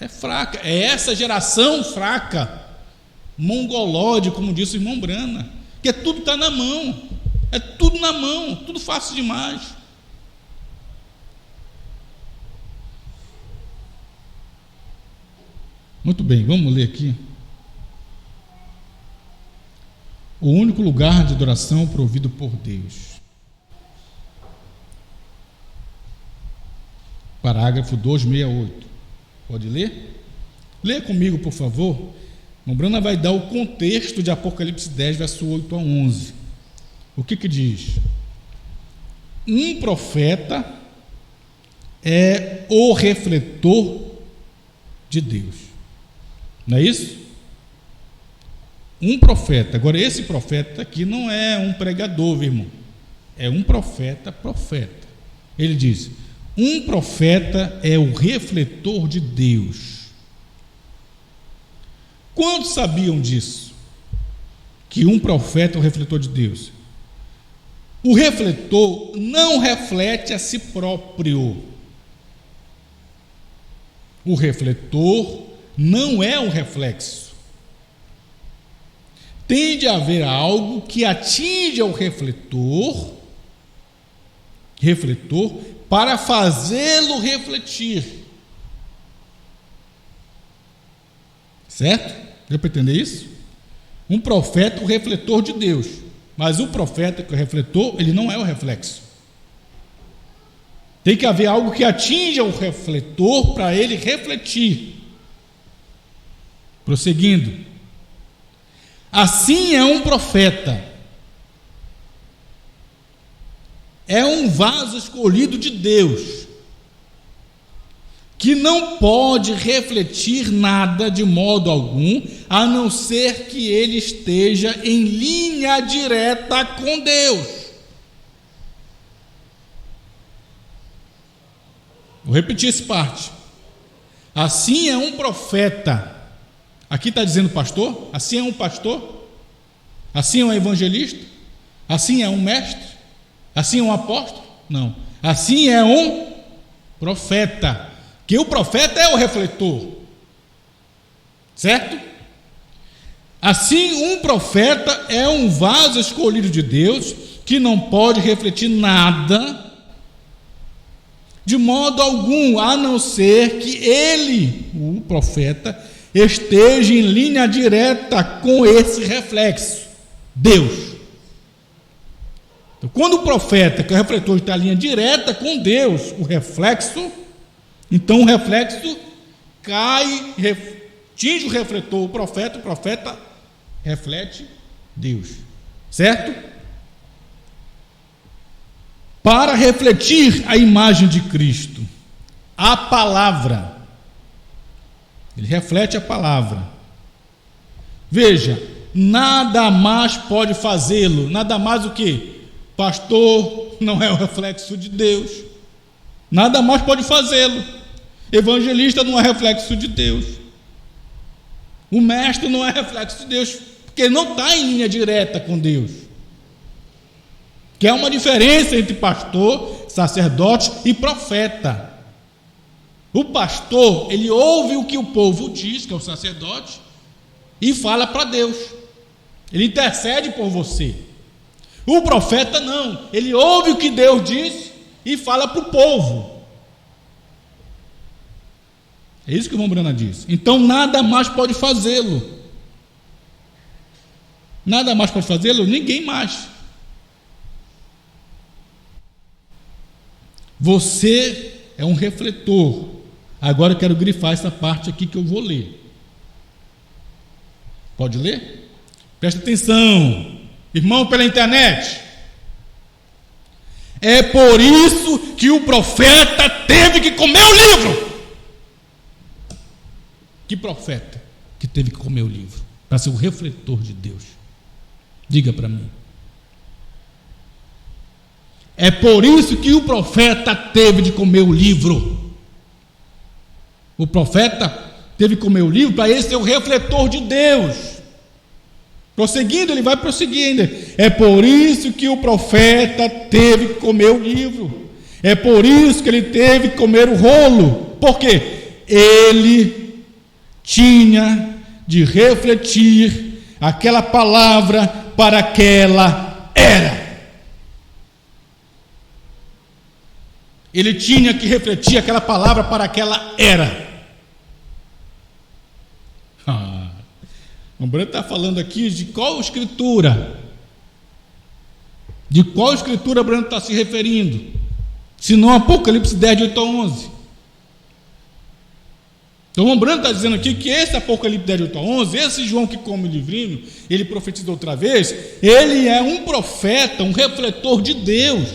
é fraca. É essa geração fraca, mongolóide, como disse o irmão Brana, que tudo está na mão, é tudo na mão, tudo fácil demais. Muito bem, vamos ler aqui. O único lugar de adoração provido por Deus. Parágrafo 268. Pode ler? Lê comigo, por favor. Brana vai dar o contexto de Apocalipse 10, verso 8 a 11. O que diz? Um profeta é o refletor de Deus. Não é isso? Um profeta. Agora, esse profeta aqui não é um pregador, meu irmão. É um profeta. Ele diz: um profeta é o refletor de Deus. Quantos sabiam disso? Que um profeta é o refletor de Deus? O refletor não reflete a si próprio. O refletor não é um reflexo. Tem de haver algo que atinja o refletor para fazê-lo refletir. Certo? Deu para entender isso? Um profeta é o refletor de Deus, mas o profeta que é o refletor, ele não é o reflexo. Tem que haver algo que atinja o refletor para ele refletir. Prosseguindo. Assim é um profeta. É um vaso escolhido de Deus, que não pode refletir nada de modo algum, a não ser que ele esteja em linha direta com Deus. Vou repetir essa parte. Assim é um profeta. Aqui está dizendo pastor? Assim é um pastor? Assim é um evangelista? Assim é um mestre? Assim é um apóstolo? Não. Assim é um profeta. Que o profeta é o refletor. Certo? Assim, um profeta é um vaso escolhido de Deus, que não pode refletir nada de modo algum, a não ser que ele, o profeta, esteja em linha direta com esse reflexo, Deus. Então, quando o profeta, que é o refletor, está em linha direta com Deus, o reflexo, então o reflexo cai, atinge o refletor, o profeta reflete Deus, certo? Para refletir a imagem de Cristo, a palavra, ele reflete a palavra. Veja, nada mais pode fazê-lo. Nada mais o que? Pastor não é o reflexo de Deus. Nada mais pode fazê-lo. Evangelista não é reflexo de Deus. O mestre não é reflexo de Deus, porque não está em linha direta com Deus. Que é uma diferença entre pastor, sacerdote e profeta. O pastor, ele ouve o que o povo diz, que é o sacerdote, e fala para Deus. Ele intercede por você. O profeta não, ele ouve o que Deus diz e fala para o povo. É isso que o irmão Brana diz. Então nada mais pode fazê-lo. Nada mais pode fazê-lo, ninguém mais. Você é um refletor. Agora eu quero grifar essa parte aqui que eu vou ler. Pode ler? Presta atenção, irmão pela internet. É por isso que o profeta teve que comer o livro. Que profeta que teve que comer o livro? Para ser o refletor de Deus. Diga para mim. É por isso que o profeta teve de comer o livro. O profeta teve que comer o livro para ele ser o refletor de Deus. Prosseguindo, ele vai prosseguir ainda. É por isso que o profeta teve que comer o livro. É por isso que ele teve que comer o rolo. Por quê? Ele tinha de refletir aquela palavra para aquela era. Ele tinha que refletir aquela palavra para aquela era. O Branco está falando aqui de qual escritura? De qual escritura o Branco está se referindo? Se não Apocalipse 10, de 8 a 11. Então o Branco está dizendo aqui que esse Apocalipse 10, de 8 a 11, esse João que come o livrinho, ele profetizou outra vez, ele é um profeta, um refletor de Deus.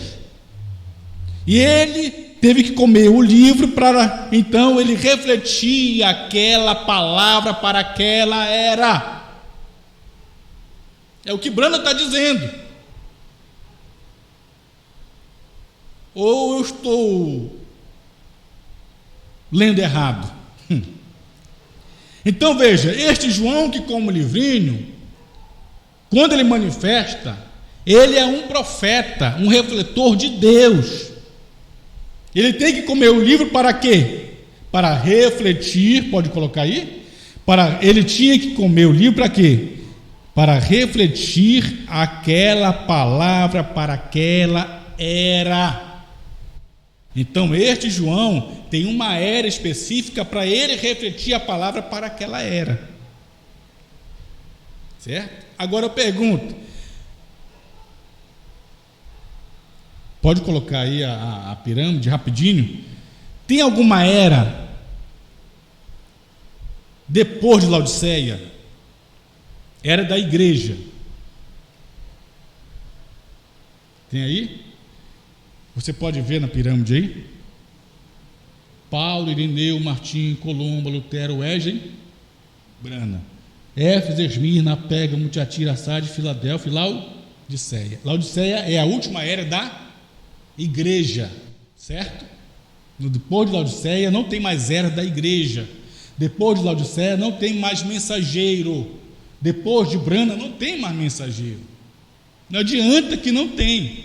E ele teve que comer o livro para, então, ele refletir aquela palavra para aquela era. É o que Branham está dizendo. Ou eu estou lendo errado? Então veja, este João que come o livrinho, quando ele manifesta, ele é um profeta, um refletor de Deus. Ele tem que comer o livro para quê? Para refletir, pode colocar aí? Ele tinha que comer o livro para quê? Para refletir aquela palavra para aquela era. Então este João tem uma era específica para ele refletir a palavra para aquela era. Certo? Agora eu pergunto, pode colocar aí a pirâmide rapidinho. Tem alguma era depois de Laodiceia? Era da igreja. Tem aí? Você pode ver na pirâmide aí? Paulo, Irineu, Martim, Colomba, Lutero, Wesley, Brana, Éfeso, Esmirna, Pérgamo, Tiatira, Sardes, Filadélfia e Laodiceia. Laodiceia é a última era da igreja, certo? Depois de Laodiceia não tem mais era da igreja. Depois de Laodiceia não tem mais mensageiro. Depois de Brana não tem mais mensageiro. Não adianta que não tem.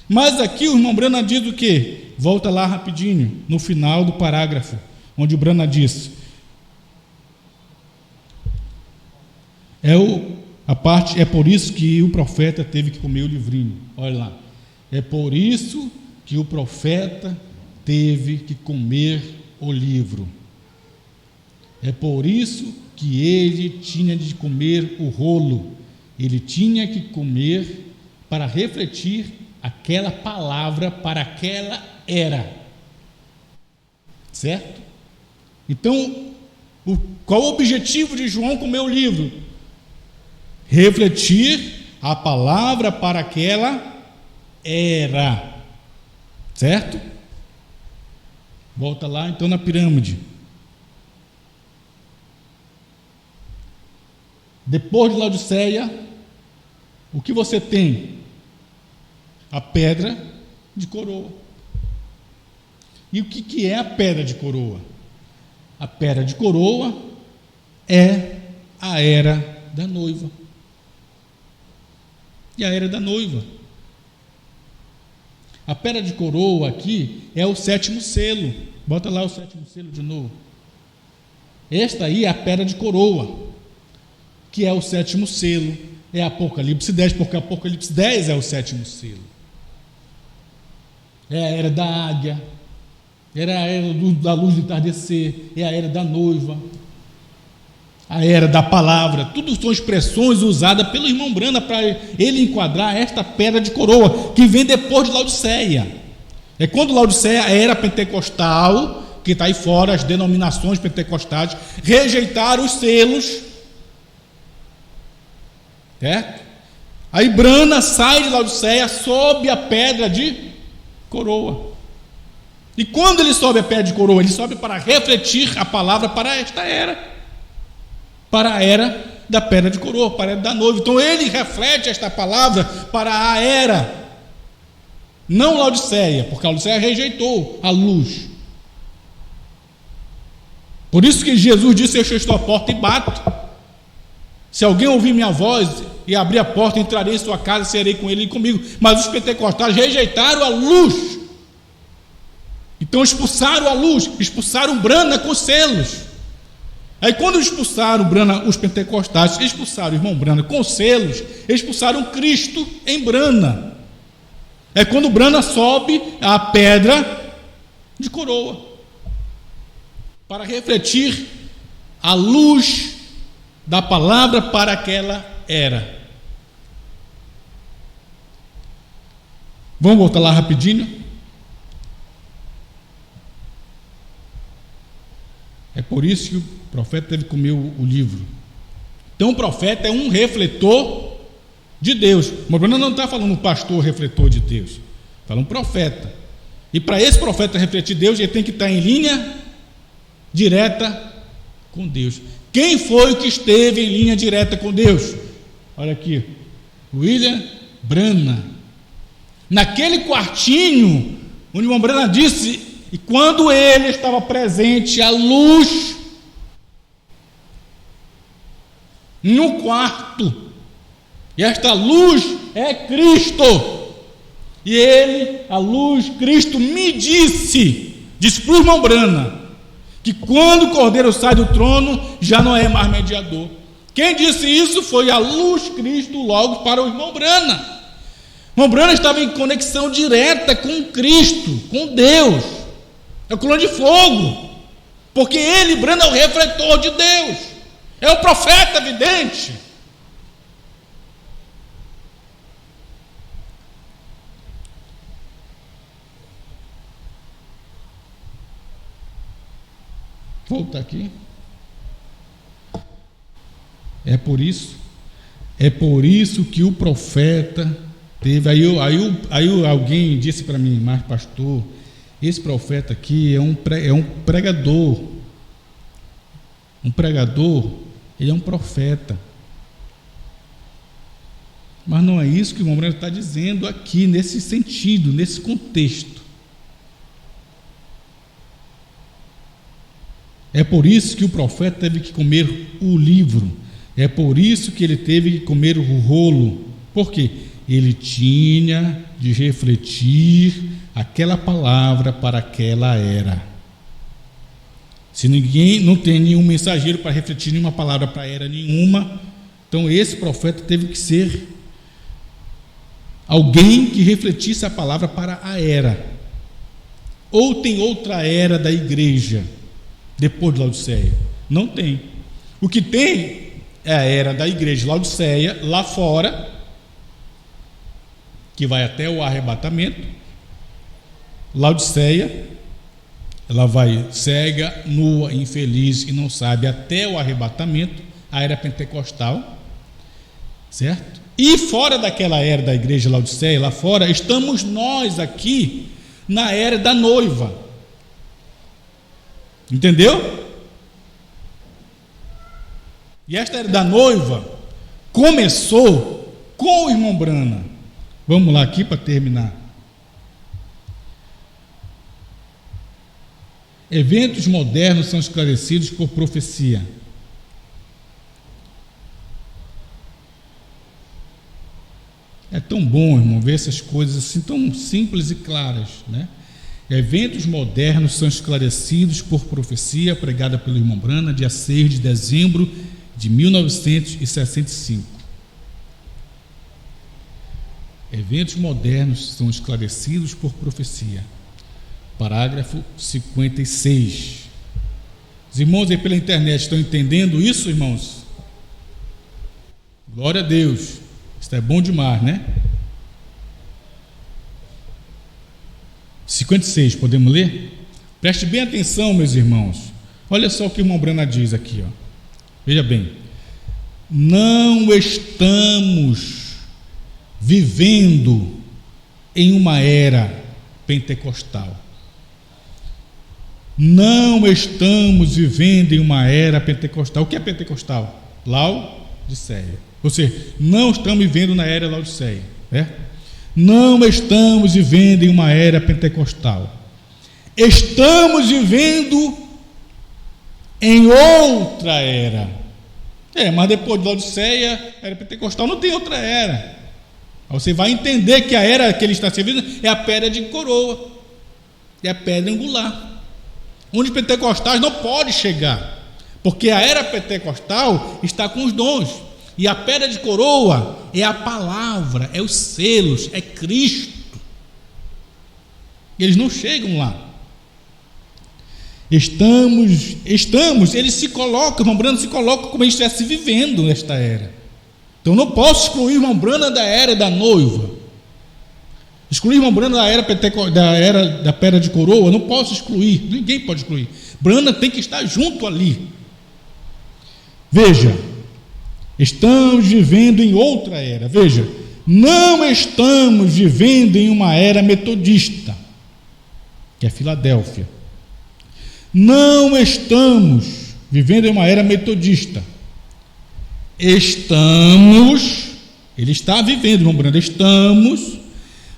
Mas aqui o irmão Brana diz o quê? Volta lá rapidinho, no final do parágrafo, onde o Brana diz. É por isso que o profeta teve que comer o livrinho. Olha lá. É por isso que o profeta teve que comer o livro. É por isso que ele tinha de comer o rolo. Ele tinha que comer para refletir aquela palavra para aquela era. Certo? Então, qual o objetivo de João comer o livro? Refletir a palavra para aquela era. Certo? Volta lá então na pirâmide. Depois de Laodiceia, o que você tem? A pedra de coroa. E o que é a pedra de coroa? A pedra de coroa é a era da noiva. E a era da noiva. A pedra de coroa aqui é o 7º selo. Bota lá o 7º selo de novo. Esta aí é a pedra de coroa, que é o 7º selo. É Apocalipse 10, porque Apocalipse 10 é o 7º selo. É a era da águia, era a era da luz do entardecer, é a era da noiva, a era da palavra. Tudo são expressões usadas pelo irmão Brana para ele enquadrar esta pedra de coroa, que vem depois de Laodiceia. É quando Laodiceia, a era pentecostal, que está aí fora, as denominações pentecostais rejeitaram os selos certo? Aí Brana sai de Laodiceia, sobe a pedra de coroa. E quando ele sobe a pedra de coroa, ele sobe para refletir a palavra para esta era, para a era da pedra de coroa, para a era da noiva. Então ele reflete esta palavra para a era, não Laodiceia, porque a Laodiceia rejeitou a luz. Por isso que Jesus disse: eu estou à porta e bato. Se alguém ouvir minha voz e abrir a porta, entrarei em sua casa, serei com ele e comigo. Mas os pentecostais rejeitaram a luz. Então expulsaram a luz, expulsaram Brana com selos. Aí quando expulsaram Brana, os pentecostais expulsaram o irmão Brana com selos, expulsaram Cristo em Brana. É quando Brana sobe a pedra de coroa, para refletir a luz da palavra para aquela era. Vamos voltar lá rapidinho. É por isso que o profeta teve que comer o livro. Então o profeta é um refletor de Deus. Mas Brana não está falando um pastor refletor de Deus, fala um profeta. E para esse profeta refletir Deus, ele tem que estar em linha direta com Deus. Quem foi o que esteve em linha direta com Deus? Olha aqui, William Brana. Naquele quartinho, o irmão Brana disse, e quando ele estava presente, a luz no quarto, e esta luz é Cristo, e ele, a luz, Cristo me disse para o irmão Brana, que quando o Cordeiro sai do trono, já não é mais mediador. Quem disse isso foi a luz, Cristo, logo para o irmão Brana. O irmão Brana estava em conexão direta com Cristo, com Deus. É o coluna de fogo, porque ele, Brana, é o refletor de Deus, é o profeta vidente. Volta aqui. É por isso que o profeta teve. Aí alguém disse para mim, mas pastor, esse profeta aqui é um pregador. Um pregador, ele é um profeta. Mas não é isso que o irmão Brana está dizendo aqui, nesse sentido, nesse contexto. É por isso que o profeta teve que comer o livro. É por isso que ele teve que comer o rolo. Por quê? Ele tinha de refletir aquela palavra para aquela era. Se ninguém, não tem nenhum mensageiro para refletir nenhuma palavra para era nenhuma, então esse profeta teve que ser alguém que refletisse a palavra para a era. Ou tem outra era da igreja depois de Laodiceia? Não tem. O que tem é a era da igreja de Laodiceia, lá fora, que vai até o arrebatamento. Laodiceia, ela vai cega, nua, infeliz e não sabe até o arrebatamento, a era pentecostal, certo? E fora daquela era da igreja de Laodiceia, lá fora, estamos nós aqui na era da noiva. Entendeu? E esta era da noiva começou com o irmão Brana. Vamos lá aqui para terminar. Eventos modernos são esclarecidos por profecia. É tão bom, irmão, ver essas coisas assim tão simples e claras, né? Eventos modernos são esclarecidos por profecia pregada pelo irmão Brana, dia 6 de dezembro de 1965. Eventos modernos são esclarecidos por profecia. Parágrafo 56. Os irmãos aí pela internet estão entendendo isso, irmãos? Glória a Deus. Isso é bom demais, né? 56, podemos ler? Preste bem atenção, meus irmãos. Olha só o que o irmão Brana diz aqui, ó. Veja bem. não estamos vivendo em uma era pentecostal. Não estamos vivendo em uma era pentecostal. O que é pentecostal? Laodiceia. Ou seja, não estamos vivendo na era Laodiceia, certo? Não estamos vivendo em uma era pentecostal. Estamos vivendo em outra era. Mas depois de Laodiceia, era pentecostal, não tem outra era. Você vai entender que a era que ele está servindo é a pedra de coroa, é a pedra angular, onde os pentecostais não podem chegar, porque a era pentecostal está com os dons, e a pedra de coroa é a palavra, é os selos, é Cristo. Eles não chegam lá. Eles se colocam, irmão Brana se coloca como se estivesse vivendo nesta era. Então não posso excluir o irmão Brana da era da noiva, excluir o irmão Brana da era da pedra de coroa, não posso excluir, ninguém pode excluir. Brana tem que estar junto ali. Veja, estamos vivendo em outra era. Veja, não estamos vivendo em uma era metodista, que é Filadélfia. Não estamos vivendo em uma era metodista. Ele está vivendo, irmão Brando, estamos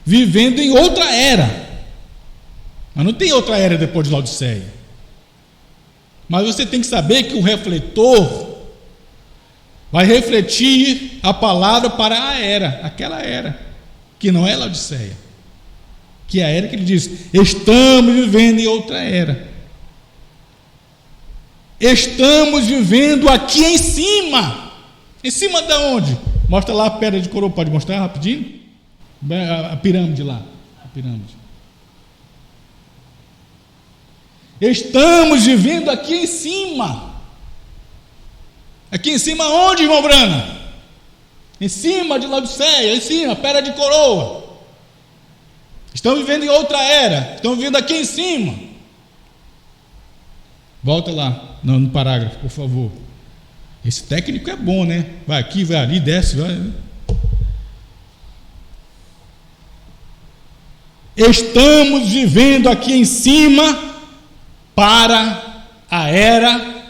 vivendo em outra era. Mas não tem outra era depois de Laodiceia. Mas você tem que saber que o refletor vai refletir a palavra para a era, aquela era, que não é Laodiceia, que é a era que ele diz: estamos vivendo em outra era. Estamos vivendo aqui em cima. Em cima de onde? Mostra lá a pedra de coroa, pode mostrar rapidinho? A pirâmide lá, a pirâmide. Estamos vivendo aqui em cima. Aqui em cima onde, irmão Brana? Em cima de Laodiceia, em cima, pedra de coroa. Estamos vivendo em outra era. Estamos vivendo aqui em cima. Volta lá, no parágrafo, por favor. Esse técnico é bom, né? Vai aqui, vai ali, desce, vai. Estamos vivendo aqui em cima para a era.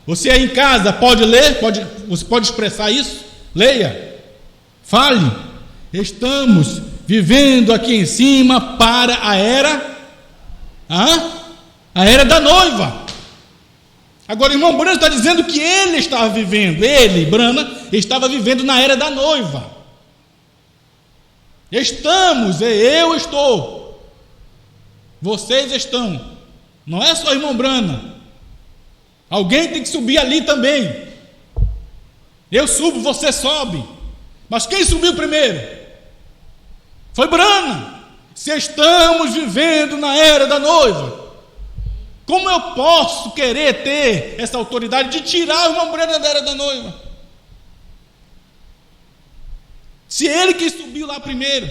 Você aí em casa pode ler? Você pode expressar isso? Leia. Fale. Estamos vivendo aqui em cima para a era. A era da noiva. Agora, o irmão Brana está dizendo que ele estava vivendo, Brana, estava vivendo na era da noiva. Eu estou, vocês estão, não é só o irmão Brana, alguém tem que subir ali também. Eu subo, você sobe, mas quem subiu primeiro? Foi Brana. Se estamos vivendo na era da noiva, como eu posso querer ter essa autoridade de tirar o irmão Brana da era da noiva? Se ele que subiu lá primeiro.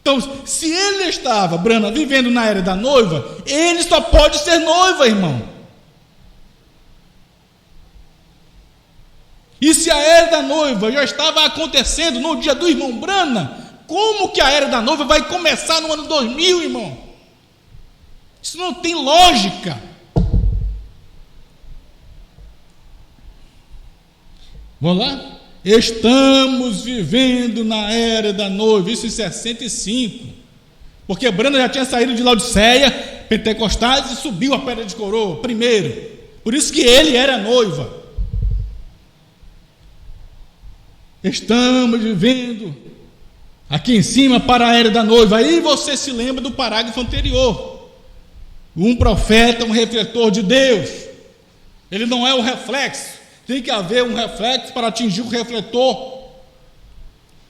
Então, se ele estava, Brana, vivendo na era da noiva, ele só pode ser noiva, irmão. E se a era da noiva já estava acontecendo no dia do irmão Brana, como que a era da noiva vai começar no ano 2000, irmão? Isso não tem lógica. Vamos lá? Estamos vivendo na era da noiva, isso em 65. Porque Brana já tinha saído de Laodiceia, Pentecostais, e subiu a pedra de coroa primeiro. Por isso que ele era noiva. Estamos vivendo aqui em cima para a era da noiva. Aí você se lembra do parágrafo anterior. Um profeta, um refletor de Deus, ele não é o reflexo, tem que haver um reflexo para atingir o refletor,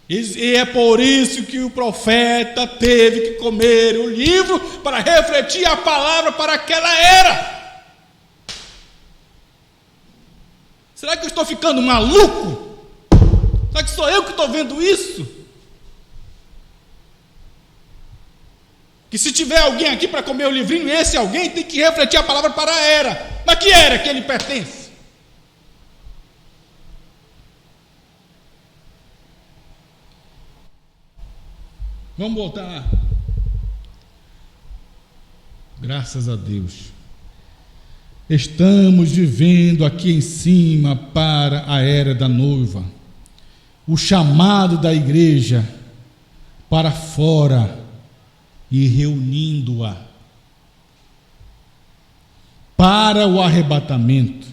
e é por isso que o profeta teve que comer o livro para refletir a palavra para aquela era. Será que eu estou ficando maluco? Será que sou eu que estou vendo isso? Que se tiver alguém aqui para comer o livrinho, esse alguém tem que refletir a palavra para a era. Mas que era que ele pertence? Vamos voltar lá. Graças a Deus. Estamos vivendo aqui em cima para a era da noiva. O chamado da igreja para fora e reunindo-a para o arrebatamento.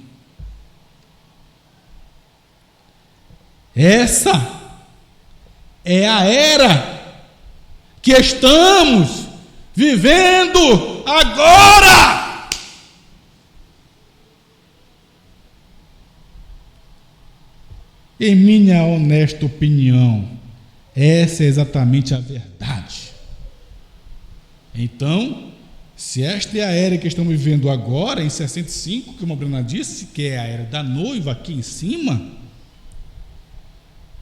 Essa é a era que estamos vivendo agora. Em minha honesta opinião, essa é exatamente a verdade. Então, se esta é a era que estamos vivendo agora, em 65, como a Bruna disse, que é a era da noiva aqui em cima,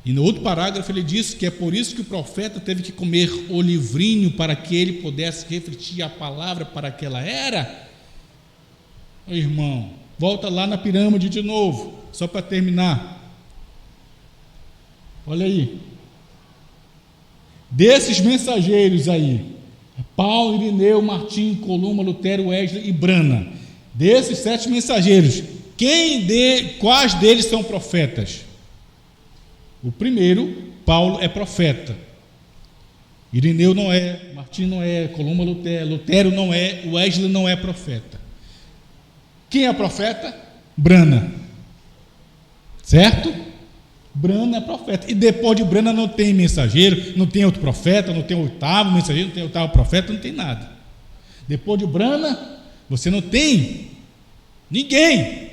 e no outro parágrafo ele diz que é por isso que o profeta teve que comer o livrinho para que ele pudesse refletir a palavra para aquela era. Irmão, volta lá na pirâmide de novo, só para terminar. Olha aí. Desses mensageiros aí, Paulo, Irineu, Martim, Columa, Lutero, Wesley e Brana. Desses 7 mensageiros, quais deles são profetas? O primeiro, Paulo, é profeta. Irineu não é, Martim não é, Columa, Lutero não é, Wesley não é profeta. Quem é profeta? Brana. Certo? Brana é profeta. E depois de Brana não tem mensageiro, não tem outro profeta, não tem oitavo mensageiro, não tem oitavo profeta, não tem nada. Depois de Brana, você não tem ninguém.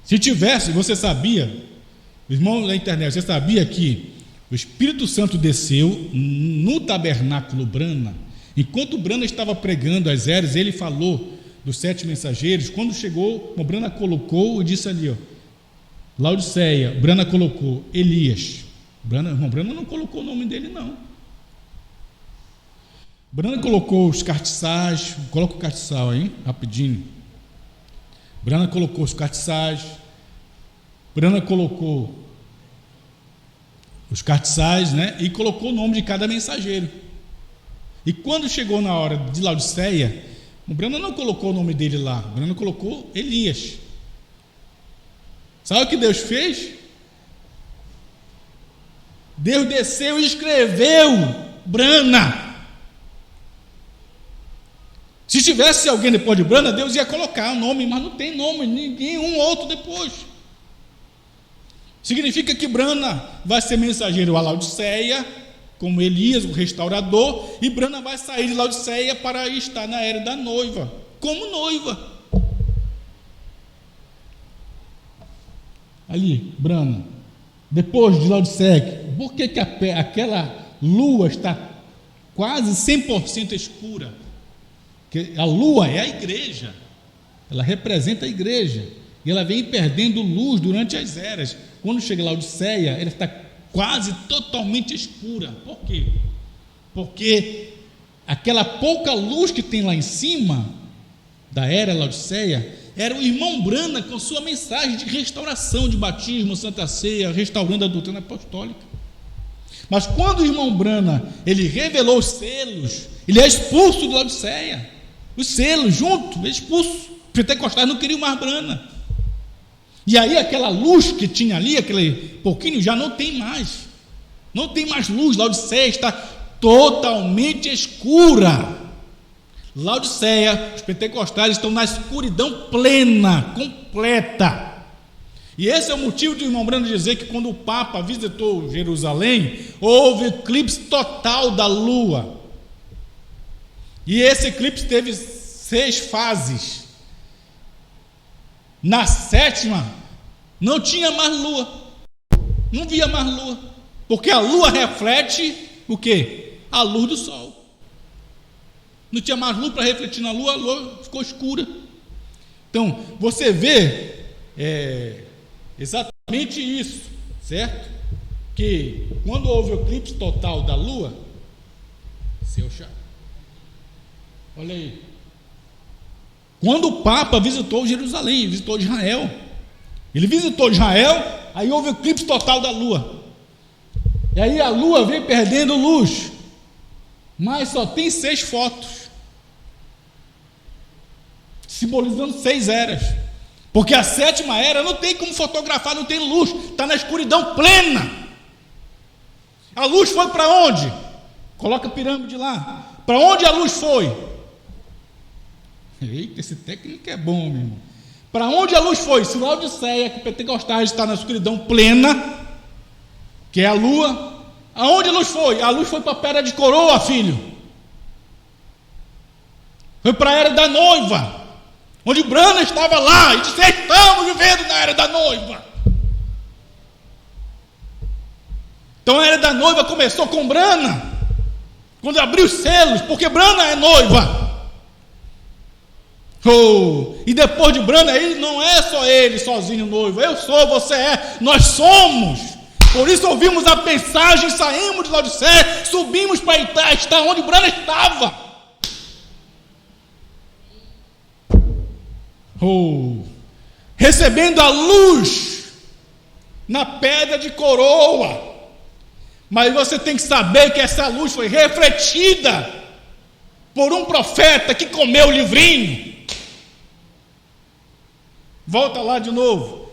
Se tivesse, você sabia, irmão da internet, você sabia que o Espírito Santo desceu no tabernáculo Brana? Enquanto Brana estava pregando as eras, ele falou dos 7 mensageiros. Quando chegou, o Brana colocou e disse ali, ó, Laodiceia, Brana colocou Elias. Brana não colocou o nome dele, não. Brana colocou os cartiçais. Coloca o cartiçal aí, rapidinho. Brana colocou os cartiçais. Brana colocou os cartiçais, né? E colocou o nome de cada mensageiro. E quando chegou na hora de Laodiceia, o Brana não colocou o nome dele lá. O Brana colocou Elias. Sabe o que Deus fez? Deus desceu e escreveu Brana. Se tivesse alguém depois de Brana, Deus ia colocar o nome, mas não tem nome, ninguém, um outro depois. Significa que Brana vai ser mensageiro a Laodiceia, como Elias, o restaurador, e Brana vai sair de Laodiceia para estar na era da noiva, como noiva. Ali, Brana, depois de Laodiceia, por que aquela lua está quase 100% escura? Porque a lua é a igreja, ela representa a igreja, e ela vem perdendo luz durante as eras. Quando chega Laodiceia, ela está quase totalmente escura. Por quê? Porque aquela pouca luz que tem lá em cima da era Laodiceia era o irmão Brana com sua mensagem de restauração de batismo, Santa Ceia, restaurando a doutrina apostólica. Mas quando o irmão Brana, ele revelou os selos, ele é expulso de Laodiceia. Os selos junto, ele é expulso. Os pentecostais não queriam mais Brana. E aí aquela luz que tinha ali, aquele pouquinho, já não tem mais. Não tem mais luz. Laodiceia está totalmente escura. Laodiceia, os pentecostais estão na escuridão plena, completa. E esse é o motivo de o irmão Brana dizer que quando o Papa visitou Jerusalém, houve eclipse total da lua. E esse eclipse teve 6 fases. Na 7ª, não tinha mais lua. Não via mais lua. Porque a lua reflete o quê? A luz do sol. Não tinha mais luz para refletir na lua, a lua ficou escura. Então, você vê exatamente isso, certo? Que quando houve o eclipse total da lua, olha aí, quando o Papa visitou Jerusalém, visitou Israel, ele visitou Israel, aí houve o eclipse total da lua. E aí a lua vem perdendo luz, mas só tem 6 fotos, simbolizando 6 eras, porque a 7ª era não tem como fotografar, não tem luz, está na escuridão plena. A luz foi para onde? Coloca a pirâmide lá. Para onde a luz foi? Eita, esse técnico é bom, meu irmão. Para onde a luz foi? Se Laodiceia, que Pentecostais está na escuridão plena, que é a lua, aonde a luz foi? A luz foi para a pedra de coroa, filho. Foi para a era da noiva, onde Branham estava lá e disse: estamos vivendo na era da noiva. Então a era da noiva começou com Branham, quando abriu os selos, porque Branham é noiva. E depois de Branham, ele não é só ele sozinho noivo, eu sou, você é, nós somos. Por isso ouvimos a mensagem, saímos de Laodiceia, subimos para estar onde Branham estava. Recebendo a luz na pedra de coroa. Mas você tem que saber que essa luz foi refletida por um profeta que comeu o livrinho. Volta lá de novo.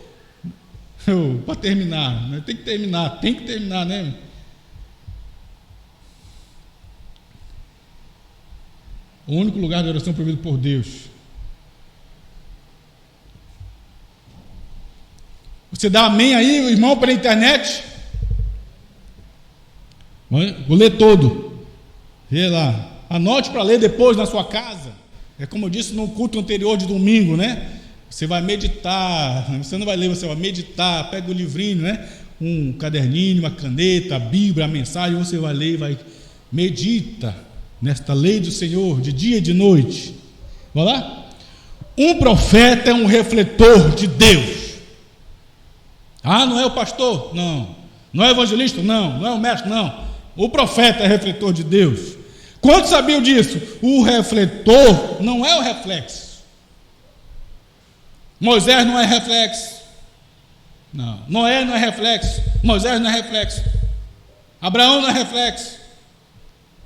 Para terminar, né? Tem que terminar, né? O único lugar de oração proibido por Deus. Você dá amém aí, irmão, pela internet? Vou ler todo. Vê lá. Anote para ler depois na sua casa. É como eu disse no culto anterior de domingo, né? Você vai meditar. Você não vai ler, você vai meditar. Pega o livrinho, né? Um caderninho, uma caneta, a Bíblia, a mensagem. Você vai ler e vai. Medita nesta lei do Senhor, de dia e de noite. Vai lá? Um profeta é um refletor de Deus. Ah, não é o pastor? Não. Não é o evangelista? Não. Não é o mestre? Não. O profeta é refletor de Deus. Quantos sabiam disso? O refletor não é o reflexo. Moisés não é reflexo. Não. Noé não é reflexo. Moisés não é reflexo. Abraão não é reflexo.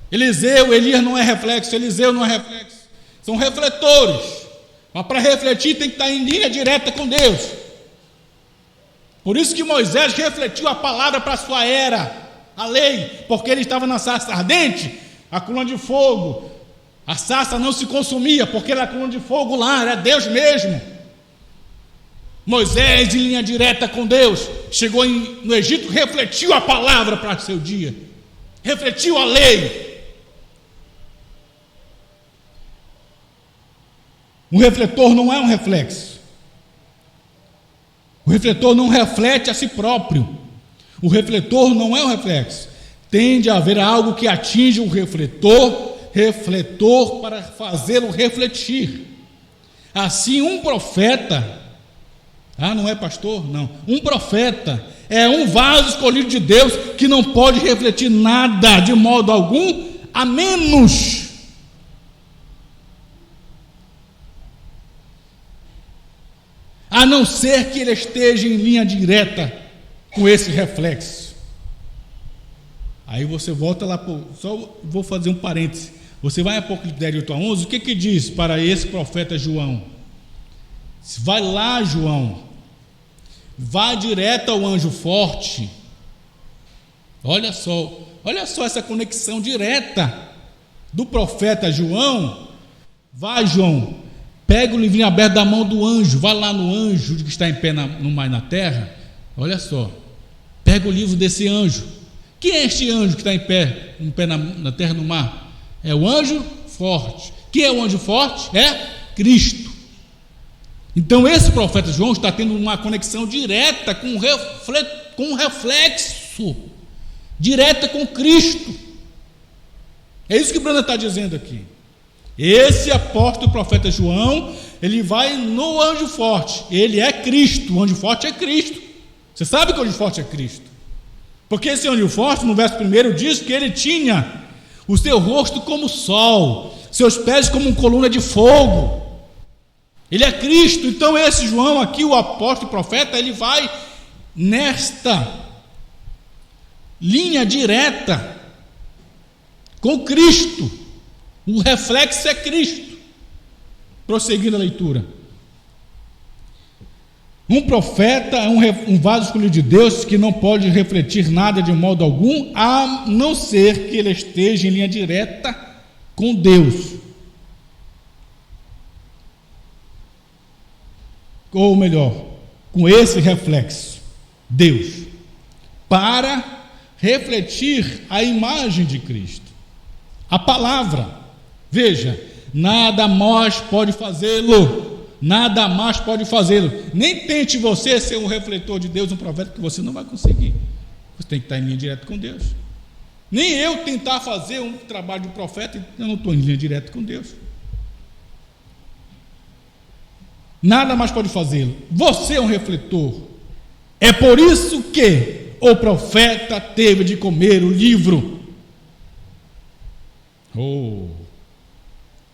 Eliseu, Elias não é reflexo. Eliseu não é reflexo. São refletores. Mas para refletir tem que estar em linha direta com Deus. Por isso que Moisés refletiu a palavra para a sua era, a lei, porque ele estava na sarça ardente, a coluna de fogo. A sarça não se consumia, porque era a coluna de fogo lá, era Deus mesmo. Moisés, em linha direta com Deus, chegou no Egito, refletiu a palavra para o seu dia, refletiu a lei. O refletor não é um reflexo. O refletor não reflete a si próprio. O refletor não é um reflexo. Tende a haver algo que atinge o refletor para fazê-lo refletir. Assim, um profeta, não é pastor? Não. Um profeta é um vaso escolhido de Deus que não pode refletir nada de modo algum, a menos a não ser que ele esteja em linha direta com esse reflexo. Aí você volta lá, só vou fazer um parêntese. Você vai em Apocalipse 10:8-11, o que diz para esse profeta João? Vai lá, João, vá direto ao anjo forte. Olha só essa conexão direta do profeta João. Vai, João, pega o livrinho aberto da mão do anjo, vai lá no anjo que está em pé no mar e na terra. Olha só, pega o livro desse anjo. Quem é este anjo que está em pé na terra e no mar? É o anjo forte. Quem é o anjo forte? É Cristo. Então esse profeta João está tendo uma conexão direta com um reflexo, direta com Cristo. É isso que Branham está dizendo aqui. Esse apóstolo profeta João, ele vai no anjo forte. Ele é Cristo. O anjo forte é Cristo. Você sabe que o anjo forte é Cristo. Porque esse anjo forte, no verso 1, diz que ele tinha o seu rosto como sol, seus pés como uma coluna de fogo. Ele é Cristo. Então esse João aqui, o apóstolo profeta, ele vai nesta linha direta com Cristo. O reflexo é Cristo. Prosseguindo a leitura. Um profeta é um vaso escolhido de Deus que não pode refletir nada de modo algum, a não ser que ele esteja em linha direta com Deus. Ou melhor, com esse reflexo, Deus, para refletir a imagem de Cristo. A palavra, veja, nada mais pode fazê-lo. Nada mais pode fazê-lo. Nem tente você ser um refletor de Deus, um profeta, que você não vai conseguir. Você tem que estar em linha direta com Deus. Nem eu tentar fazer um trabalho de profeta, eu não estou em linha direta com Deus. Nada mais pode fazê-lo. Você é um refletor. É por isso que o profeta teve de comer o livro.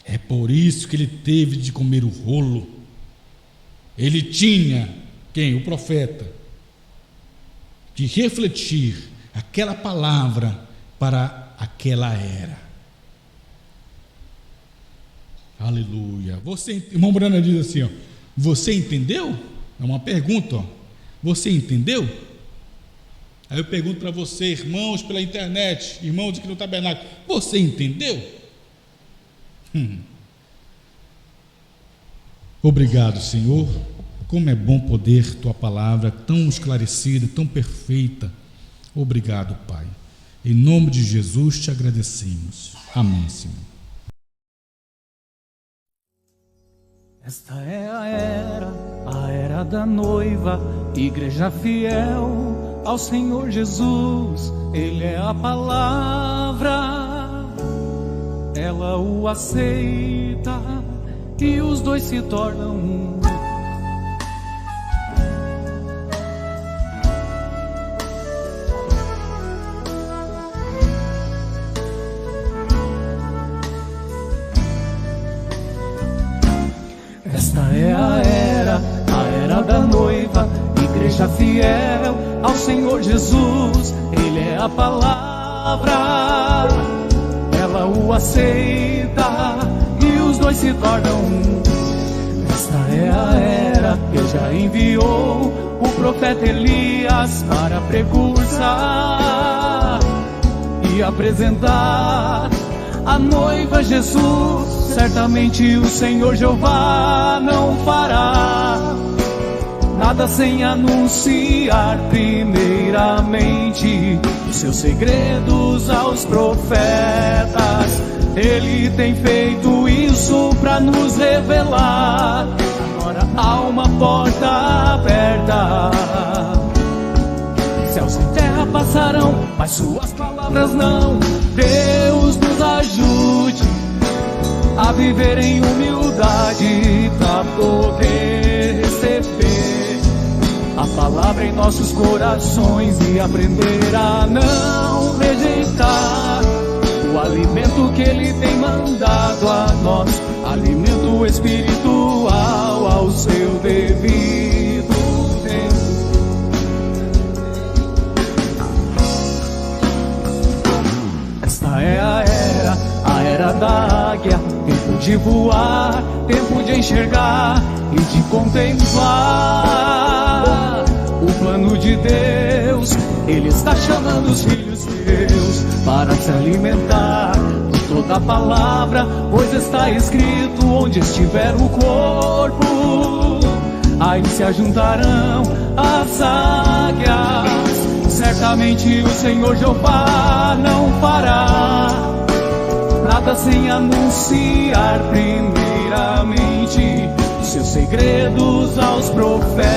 É por isso que ele teve de comer o rolo. Ele tinha, quem? O profeta, de refletir aquela palavra para aquela era. Aleluia. Irmão Brana diz assim, ó, você entendeu? É uma pergunta, ó. Você entendeu? Aí eu pergunto para você, irmãos pela internet, irmãos aqui no tabernáculo, você entendeu? Obrigado, Senhor. Como é bom poder tua palavra tão esclarecida, tão perfeita. Obrigado, Pai. Em nome de Jesus te agradecemos. Amém, Senhor. Esta é a era da noiva, igreja fiel ao Senhor Jesus. Ele é a palavra, ela o aceita e os dois se tornam um. Esta é a era da noiva, igreja fiel ao Senhor Jesus. Ele é a palavra, ela o aceita e os dois se tornam um. Esta é a era que já enviou o profeta Elias para precursar e apresentar a noiva Jesus. Certamente o Senhor Jeová não fará nada sem anunciar primeiramente os seus segredos aos profetas. Ele tem feito isso para nos revelar. Agora há uma porta aberta. Céus e terra passarão, mas suas palavras não. Deus nos ajude a viver em humildade para poder receber a palavra em nossos corações e aprender a não rejeitar o alimento que Ele tem mandado a nós, alimento espiritual ao seu devido tempo. Esta é a era da águia, tempo de voar, tempo de enxergar e de contemplar o plano de Deus. Ele está chamando os filhos seus para se alimentar de toda a palavra, pois está escrito: onde estiver o corpo, aí se ajuntarão as águias. Certamente o Senhor Jeová não fará nada sem anunciar primeiramente os seus segredos aos profetas.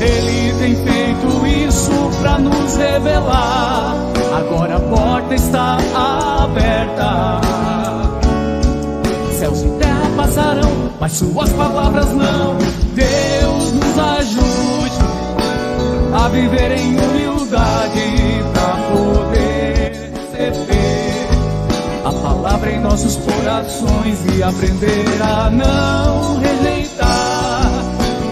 Ele tem feito isso para nos revelar. Agora a porta está aberta. Céus e terra passarão, mas suas palavras não. Deus nos ajude a viver em humildade para poder receber a palavra em nossos corações e aprender a não rejeitar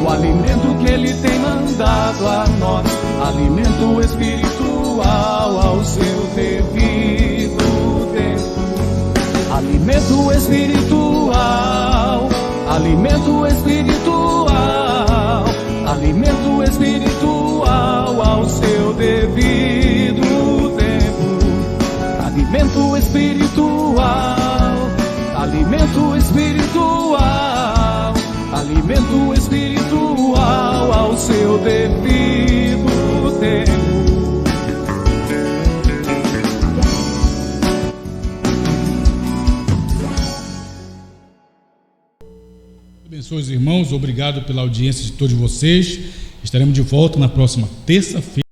o alimento que Ele tem mandado a nós, alimento espiritual seu devido tempo. Alimento espiritual, alimento espiritual, alimento espiritual ao seu devido tempo. Abençoe os irmãos, obrigado pela audiência de todos vocês. Estaremos de volta na próxima terça-feira.